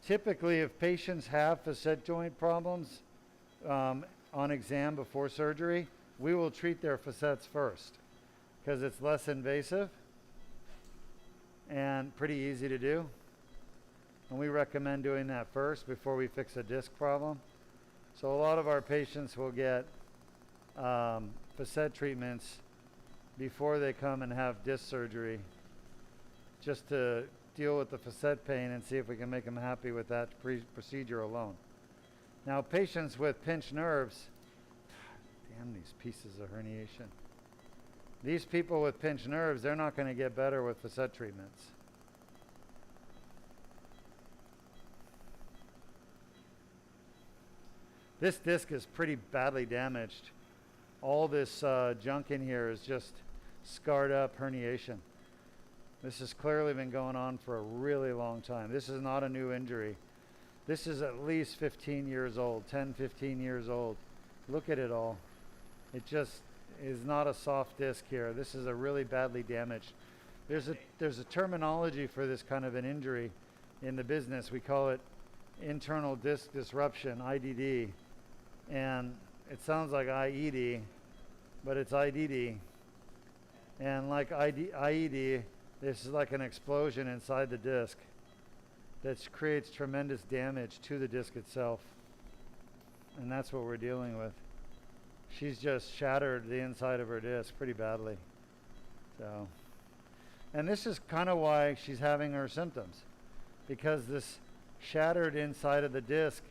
typically, if patients have facet joint problems on exam before surgery, we will treat their facets first because it's less invasive and pretty easy to do. And we recommend doing that first before we fix a disc problem. So a lot of our patients will get facet treatments before they come and have disc surgery, just to deal with the facet pain and see if we can make them happy with that procedure alone. Now, patients with pinched nerves, damn these pieces of herniation. These people with pinched nerves, they're not going to get better with facet treatments. This disc is pretty badly damaged. All this junk in here is just scarred up herniation. This has clearly been going on for a really long time. This is not a new injury. This is at least 15 years old, 10, 15 years old. Look at it all. It just is not a soft disc here. This is a really badly damaged. There's a terminology for this kind of an injury in the business. We call it internal disc disruption, IDD. And it sounds like IED, but it's IDD. And like IED, this is like an explosion inside the disc that creates tremendous damage to the disc itself. And that's what we're dealing with. She's just shattered the inside of her disc pretty badly. So, and this is kind of why she's having her symptoms, because this shattered inside of the disc,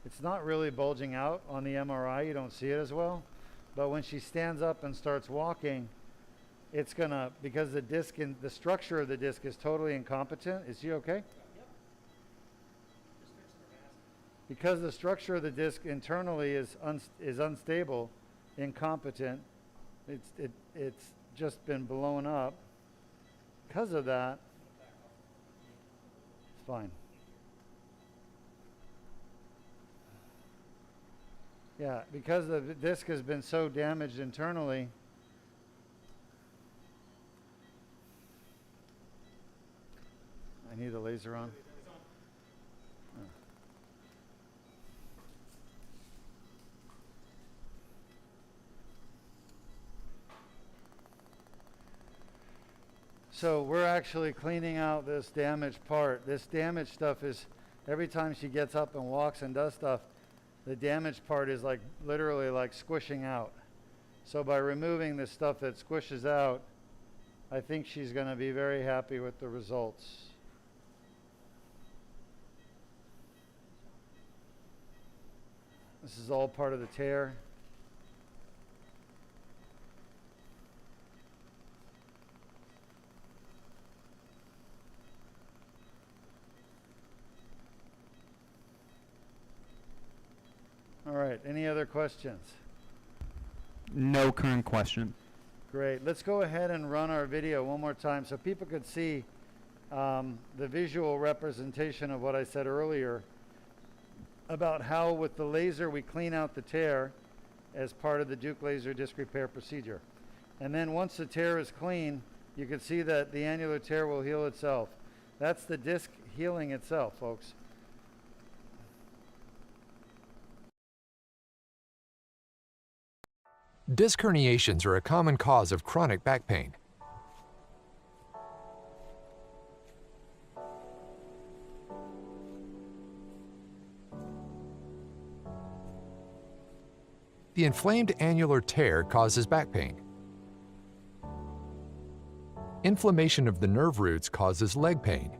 it's not really bulging out on the MRI. You don't see it as well. But when she stands up and starts walking, it's gonna, because the disc and the structure of the disc is totally incompetent. Is she okay? Yep. Just fixing her mask. Because the structure of the disc internally is unstable, incompetent, it's just been blown up. Because of that, it's fine. Yeah, because the disc has been so damaged internally, I need the laser on. Oh. So we're actually cleaning out this damaged part. This damaged stuff is, every time she gets up and walks and does stuff, the damaged part is like literally like squishing out. So by removing this stuff that squishes out, I think she's going to be very happy with the results. This is all part of the tear. All right, any other questions? No current question. Great. Let's go ahead and run our video one more time so people could see the visual representation of what I said earlier about how with the laser we clean out the tear as part of the Deuk laser disc repair procedure. And then once the tear is clean, you can see that the annular tear will heal itself. That's the disc healing itself, folks. Disc herniations are a common cause of chronic back pain. The inflamed annular tear causes back pain. Inflammation of the nerve roots causes leg pain.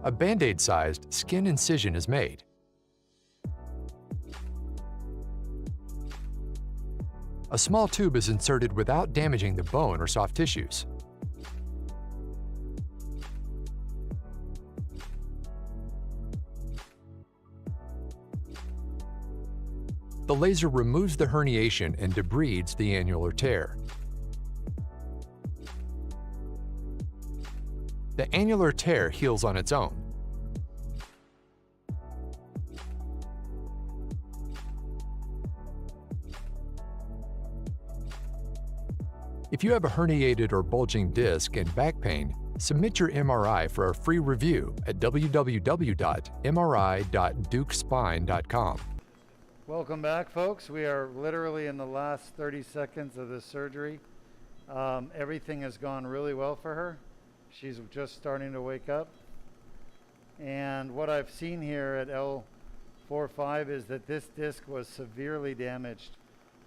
A Band-Aid-sized skin incision is made. A small tube is inserted without damaging the bone or soft tissues. The laser removes the herniation and debrides the annular tear. The annular tear heals on its own. If you have a herniated or bulging disc and back pain, Submit your MRI for a free review at www.mri.deukspine.com. Welcome back, folks. We are literally in the last 30 seconds of this surgery. Everything has gone really well for her. She's just starting to wake up. And what I've seen here at L4-5 is that this disc was severely damaged,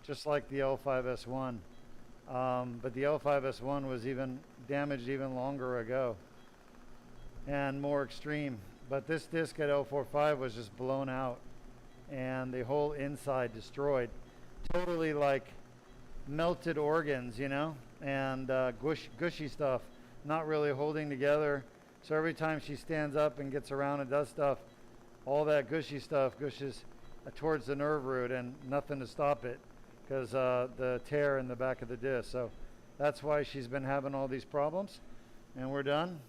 just like the L5-S1. But the L5-S1 was even damaged even longer ago and more extreme. But this disc at L4-5 was just blown out and the whole inside destroyed. Totally like melted organs, you know, and gushy stuff, not really holding together. So every time she stands up and gets around and does stuff, all that gushy stuff gushes towards the nerve root and nothing to stop it, because the tear in the back of the disc. So that's why she's been having all these problems. And we're done.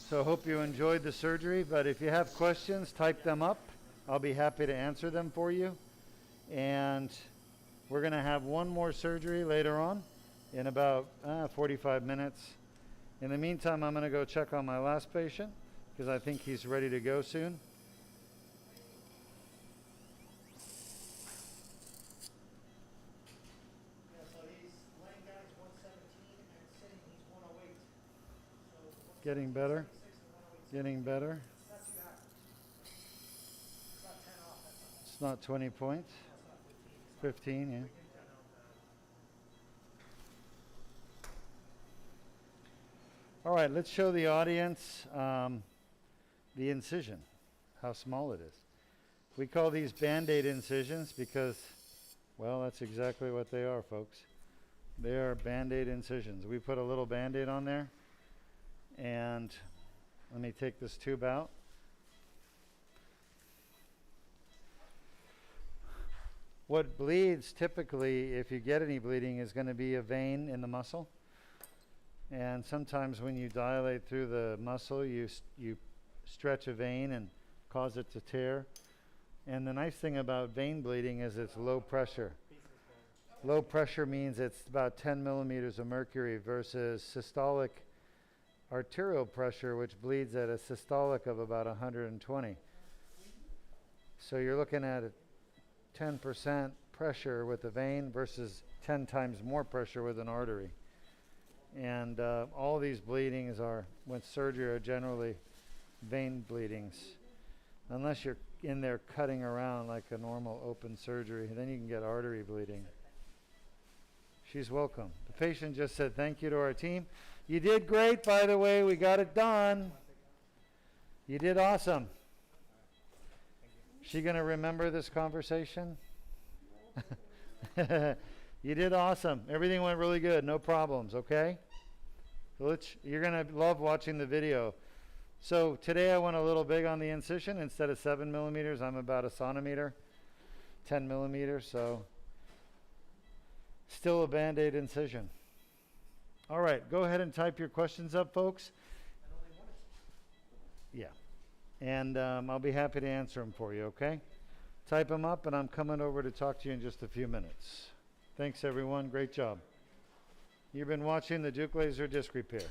So hope you enjoyed the surgery, but if you have questions, type them up. I'll be happy to answer them for you. And we're going to have one more surgery later on in about 45 minutes. In the meantime, I'm going to go check on my last patient because I think he's ready to go soon. Getting better. Getting better. It's not 20 points. 15, yeah. All right, let's show the audience the incision, how small it is. We call these Band-Aid incisions because, well, that's exactly what they are, folks. They are Band-Aid incisions. We put a little Band-Aid on there. And let me take this tube out. What bleeds typically, if you get any bleeding, is going to be a vein in the muscle. And sometimes when you dilate through the muscle, you stretch a vein and cause it to tear. And the nice thing about vein bleeding is it's low pressure. Low pressure means it's about 10 millimeters of mercury versus systolic arterial pressure, which bleeds at a systolic of about 120. So you're looking at a 10% pressure with a vein versus 10 times more pressure with an artery. And all these bleedings are, with surgery, are generally vein bleedings. Unless you're in there cutting around like a normal open surgery, then you can get artery bleeding. She's welcome. The patient just said thank you to our team. You did great, by the way. We got it done. You did awesome. She going to remember this conversation? You did awesome. Everything went really good. No problems, okay? So you're going to love watching the video. So today I went a little big on the incision. Instead of 7 millimeters, I'm about a centimeter, 10 millimeters. So still a Band-Aid incision. All right, go ahead and type your questions up, folks. Yeah, and I'll be happy to answer them for you, okay? Type them up, and I'm coming over to talk to you in just a few minutes. Thanks, everyone. Great job. You've been watching the Deuk Laser Disc Repair.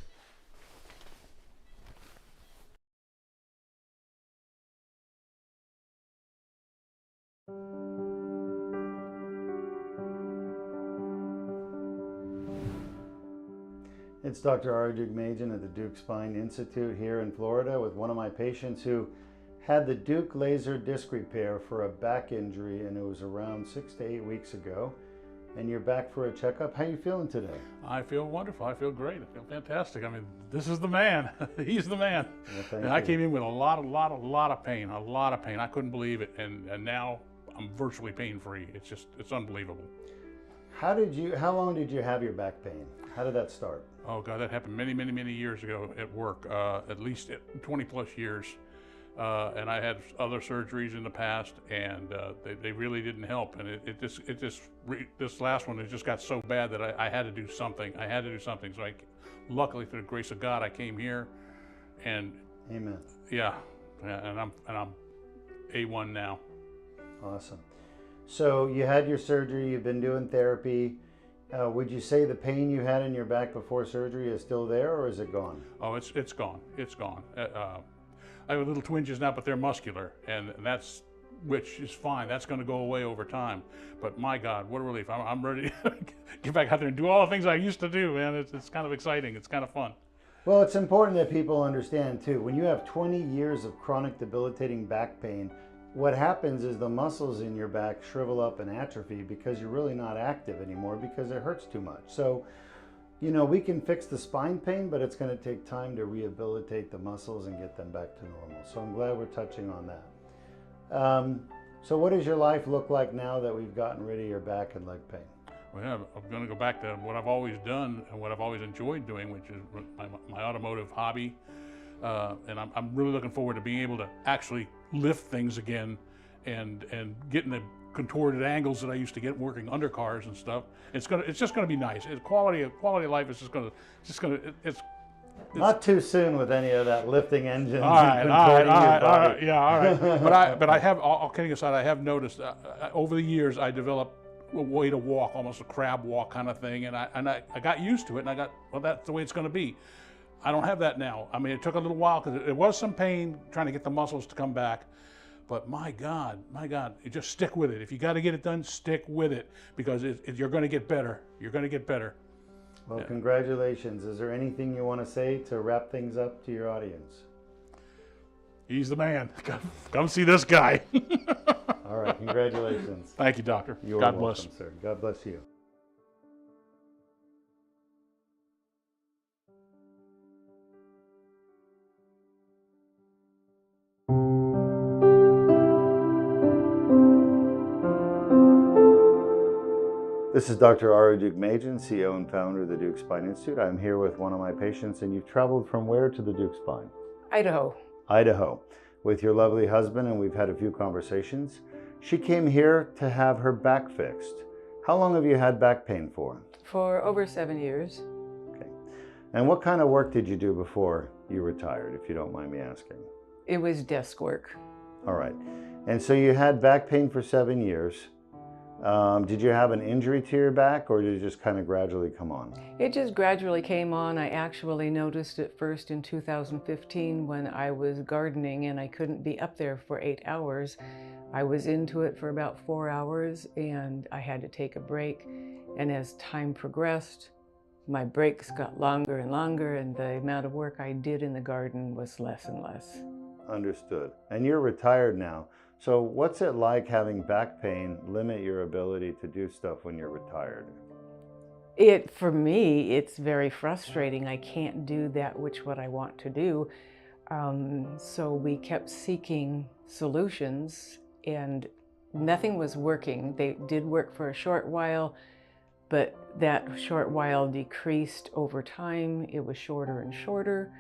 It's Dr. Ari Deuk-Majan at the Deuk Spine Institute here in Florida with one of my patients who had the Deuk laser disc repair for a back injury, and it was around 6 to 8 weeks ago. And you're back for a checkup. How are you feeling today? I feel wonderful. I feel great. I feel fantastic. I mean, this is the man. He's the man. Well, and I came in with a lot of pain. I couldn't believe it. And now I'm virtually pain-free. It's unbelievable. How long did you have your back pain? How did that start? Oh God, that happened many years ago at work, at least 20 plus years. And I had other surgeries in the past, and they really didn't help. And this last one, it just got so bad that I had to do something. So luckily, through the grace of God, I came here, and Amen. Yeah, and I'm A1 now. Awesome. So you had your surgery. You've been doing therapy. Would you say the pain you had in your back before surgery is still there, or is it gone? Oh, it's gone. It's gone. I have little twinges now, but they're muscular, and that's, which is fine. That's going to go away over time. But my God, what a relief! I'm ready to get back out there and do all the things I used to do, man. It's kind of exciting. It's kind of fun. Well, it's important that people understand too, when you have 20 years of chronic debilitating back pain, what happens is the muscles in your back shrivel up and atrophy because you're really not active anymore because it hurts too much. So, you know, we can fix the spine pain, but it's going to take time to rehabilitate the muscles and get them back to normal. So I'm glad we're touching on that. So what does your life look like now that we've gotten rid of your back and leg pain? Well, yeah, I'm going to go back to what I've always done and what I've always enjoyed doing, which is my automotive hobby. And I'm really looking forward to being able to actually lift things again and getting the contorted angles that I used to get working under cars and stuff. It's just gonna be nice. Quality of life is it's Not too soon with any of that lifting engines. all right, and all right, contorting your body. yeah, all right. But I have, all kidding aside, I have noticed over the years I developed a way to walk, almost a crab walk kind of thing, and I got used to it, and I got, well, that's the way it's going to be. I don't have that now. I mean, it took a little while because it was some pain trying to get the muscles to come back. But my God, you just stick with it. If you got to get it done, stick with it, because you're going to get better. You're going to get better. Well, congratulations. Is there anything you want to say to wrap things up to your audience? He's the man. Come see this guy. All right, congratulations. Thank you, doctor. You're God welcome, bless. sir. God bless you. This is Dr. Ara Deuk-Majan, CEO and founder of the Deuk Spine Institute. I'm here with one of my patients, and you've traveled from where to the Deuk Spine? Idaho. Idaho, with your lovely husband, and we've had a few conversations. She came here to have her back fixed. How long have you had back pain for? For over 7 years. Okay. And what kind of work did you do before you retired, if you don't mind me asking? It was desk work. All right. And so you had back pain for 7 years. Did you have an injury to your back, or did it just kind of gradually come on? It just gradually came on. I actually noticed it first in 2015 when I was gardening and I couldn't be up there for 8 hours. I was into it for about 4 hours and I had to take a break. And as time progressed, my breaks got longer and longer, and the amount of work I did in the garden was less and less. Understood. And you're retired now. So what's it like having back pain limit your ability to do stuff when you're retired? For me, it's very frustrating. I can't do that what I want to do. So we kept seeking solutions and nothing was working. They did work for a short while, but that short while decreased over time. It was shorter and shorter.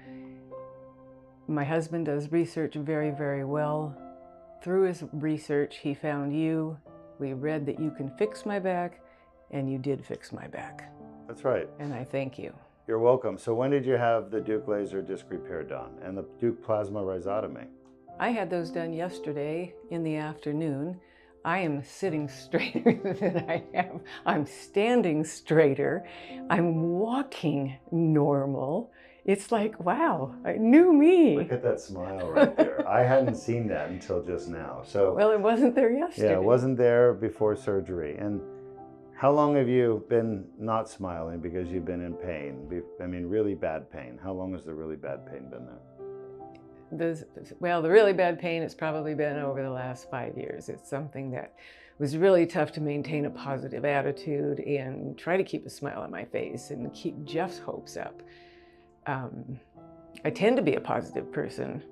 My husband does research very, very well. Through his research, he found you. We read that you can fix my back, and you did fix my back. That's right. And I thank you. You're welcome. So when did you have the Deuk laser disc repair done and the Deuk plasma rhizotomy? I had those done yesterday in the afternoon. I am sitting straighter than I have. I'm standing straighter. I'm walking normal. It's like, wow, new me. Look at that smile right there. I hadn't seen that until just now. So well, it wasn't there yesterday. Yeah, it wasn't there before surgery. And how long have you been not smiling because you've been in pain? I mean, really bad pain. How long has the really bad pain been there? The really bad pain has probably been over the last 5 years. It's something that was really tough to maintain a positive attitude and try to keep a smile on my face and keep Jeff's hopes up. I tend to be a positive person,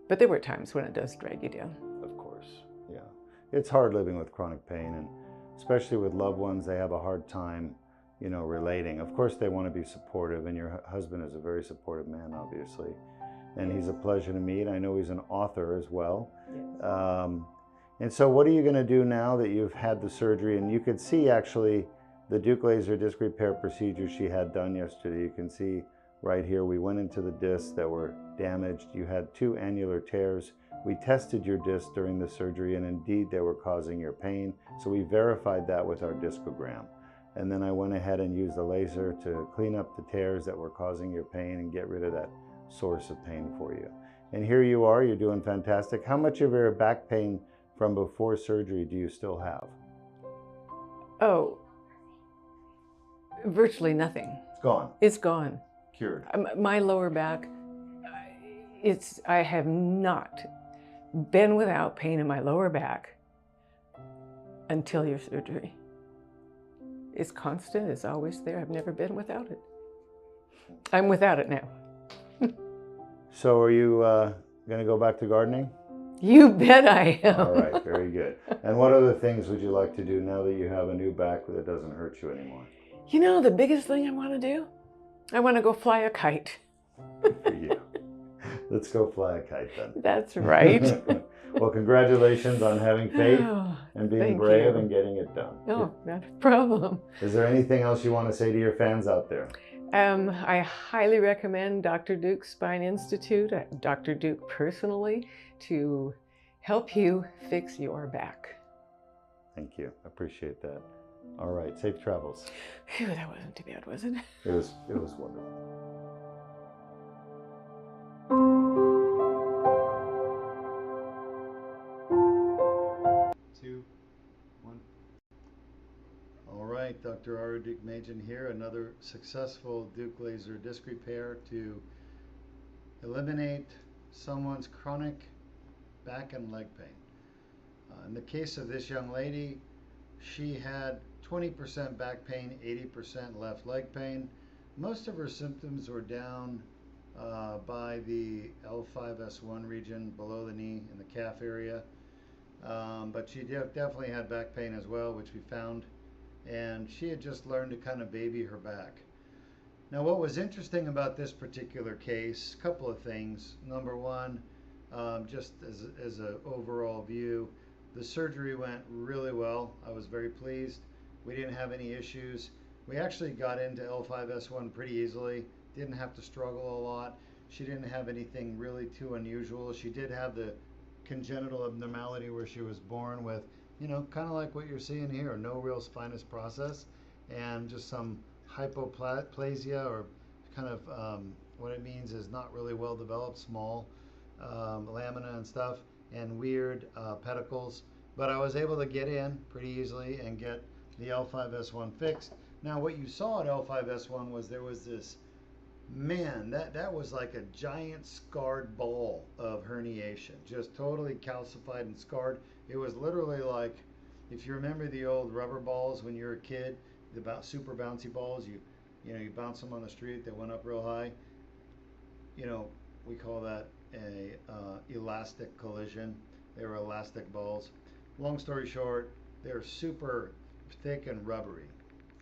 but there were times when it does drag you down. Of course, yeah. It's hard living with chronic pain, and especially with loved ones, they have a hard time, you know, relating. Of course, they want to be supportive, and your husband is a very supportive man, obviously. And he's a pleasure to meet. I know he's an author as well. Yes. And so what are you going to do now that you've had the surgery? And you could see actually the Deuk laser disc repair procedure she had done yesterday. You can see right here, we went into the discs that were damaged. You had 2 annular tears. We tested your discs during the surgery, and indeed they were causing your pain. So we verified that with our discogram. and then I went ahead and used the laser to clean up the tears that were causing your pain and get rid of that source of pain for you. And here you are, you're doing fantastic. How much of your back pain from before surgery do you still have? Oh, virtually nothing. It's gone. It's gone. Cured. My lower back, I have not been without pain in my lower back until your surgery. It's constant, it's always there. I've never been without it. I'm without it now. So are you going to go back to gardening? You bet I am. All right, very good. And what other things would you like to do now that you have a new back that doesn't hurt you anymore? You know, the biggest thing I want to do? I want to go fly a kite. Good for you. Let's go fly a kite then. That's right. Well, congratulations on having faith Oh, and being thank brave you. and getting it done. Oh, not a problem. Is there anything else you want to say to your fans out there? I highly recommend Dr. Deuk's Spine Institute, Dr. Deuk personally, to help you fix your back. Thank you. Appreciate that. All right. Safe travels. Phew, that wasn't too bad, was it? It was wonderful. Two, one. All right, Dr. Ara Deuk-Machen here. Another successful Deuk laser disc repair to eliminate someone's chronic back and leg pain. In the case of this young lady, she had 20% back pain, 80% left leg pain. Most of her symptoms were down by the L5-S1 region below the knee in the calf area. But she definitely had back pain as well, which we found. And she had just learned to kind of baby her back. Now, what was interesting about this particular case, a couple of things. Number one, just as an overall view, the surgery went really well. I was very pleased. We didn't have any issues. We actually got into L5-S1 pretty easily. Didn't have to struggle a lot. She didn't have anything really too unusual. She did have the congenital abnormality where she was born with, you know, kind of like what you're seeing here, no real spinous process and just some hypoplasia, or kind of what it means is not really well developed, small lamina and stuff, and weird pedicles. But I was able to get in pretty easily and get the L5-S1 fixed. Now what you saw at L5-S1 was there was this, man, that was like a giant scarred ball of herniation, just totally calcified and scarred. It was literally like, if you remember the old rubber balls when you were a kid, the super bouncy balls, you bounce them on the street, they went up real high. You know, we call that a elastic collision. They were elastic balls. Long story short, they're super thick and rubbery.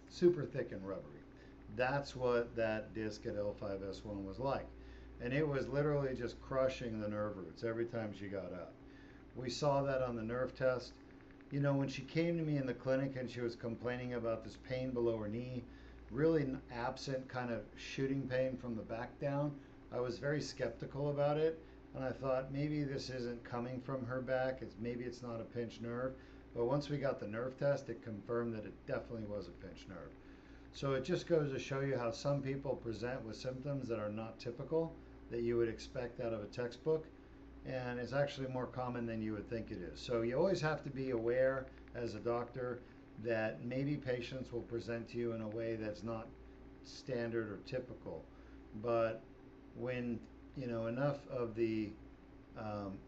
Super thick and rubbery. That's what that disc at L5-S1 was like. And it was literally just crushing the nerve roots every time she got up. We saw that on the nerve test. You know, when she came to me in the clinic and she was complaining about this pain below her knee, really absent kind of shooting pain from the back down, I was very skeptical about it. And I thought maybe this isn't coming from her back. Maybe it's not a pinched nerve. But once we got the nerve test, it confirmed that it definitely was a pinched nerve. So it just goes to show you how some people present with symptoms that are not typical, that you would expect out of a textbook. And it's actually more common than you would think it is. So you always have to be aware as a doctor that maybe patients will present to you in a way that's not standard or typical. But when, you know, enough of the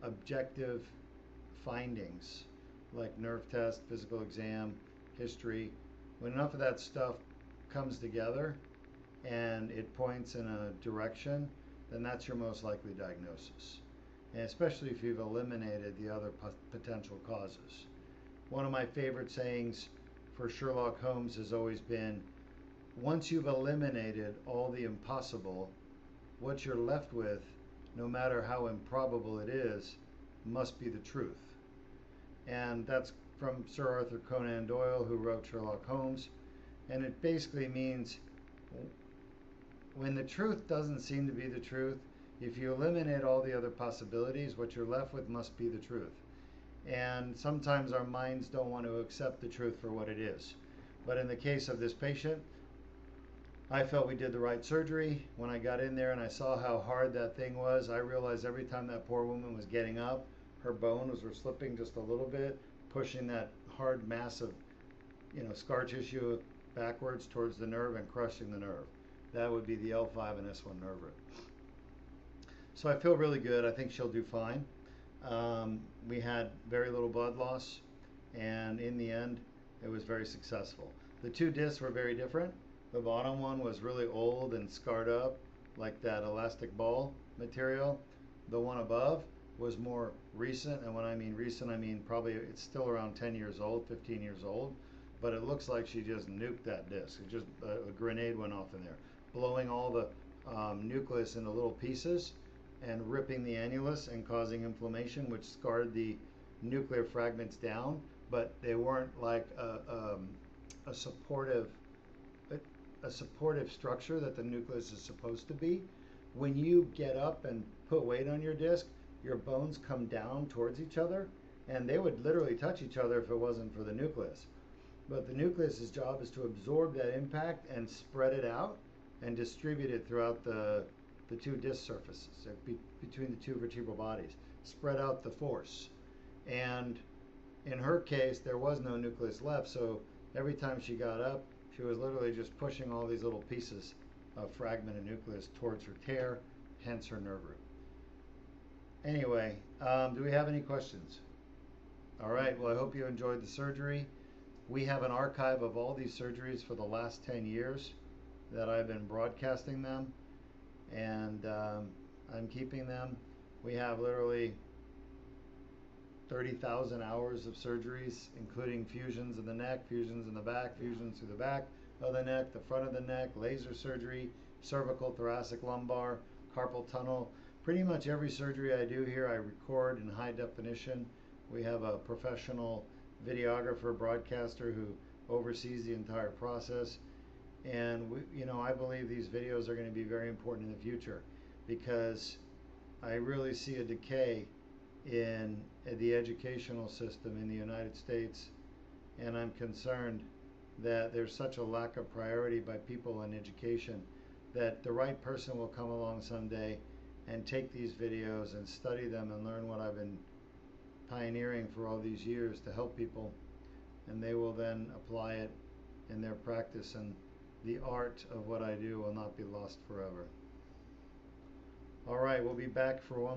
objective findings, like nerve test, physical exam, history, when enough of that stuff comes together and it points in a direction, then that's your most likely diagnosis. And especially if you've eliminated the other potential causes. One of my favorite sayings for Sherlock Holmes has always been, once you've eliminated all the impossible, what you're left with, no matter how improbable it is, must be the truth. And that's from Sir Arthur Conan Doyle, who wrote Sherlock Holmes. And it basically means when the truth doesn't seem to be the truth, if you eliminate all the other possibilities, what you're left with must be the truth. And sometimes our minds don't want to accept the truth for what it is. But in the case of this patient, I felt we did the right surgery. When I got in there and I saw how hard that thing was, I realized every time that poor woman was getting up, her bones were slipping just a little bit, pushing that hard mass of, scar tissue backwards towards the nerve and crushing the nerve. That would be the L5 and S1 nerve root. So I feel really good. I think she'll do fine. We had very little blood loss, and in the end, it was very successful. The two discs were very different. The bottom one was really old and scarred up, like that elastic ball material. The one above was more recent, and when I mean recent, I mean probably it's still around 10 years old, 15 years old, but it looks like she just nuked that disc. It just, a grenade went off in there, blowing all the nucleus into little pieces and ripping the annulus and causing inflammation, which scarred the nuclear fragments down, but they weren't like a supportive structure that the nucleus is supposed to be. When you get up and put weight on your disc, your bones come down towards each other, and they would literally touch each other if it wasn't for the nucleus. But the nucleus's job is to absorb that impact and spread it out and distribute it throughout the two disc surfaces, between the two vertebral bodies, spread out the force. And in her case, there was no nucleus left, so every time she got up, she was literally just pushing all these little pieces of fragment of nucleus towards her tear, hence her nerve root. Anyway, do we have any questions? All right, well, I hope you enjoyed the surgery. We have an archive of all these surgeries for the last 10 years that I've been broadcasting them, and I'm keeping them. We have literally 30,000 hours of surgeries, including fusions in the neck, fusions in the back, fusions through the back of the neck, the front of the neck, laser surgery, cervical, thoracic, lumbar, carpal tunnel. Pretty much every surgery I do here, I record in high definition. We have a professional videographer, broadcaster who oversees the entire process. And I believe these videos are going to be very important in the future, because I really see a decay in the educational system in the United States, and I'm concerned that there's such a lack of priority by people in education that the right person will come along someday and take these videos and study them and learn what I've been pioneering for all these years to help people, and they will then apply it in their practice, and the art of what I do will not be lost forever. All right, we'll be back for one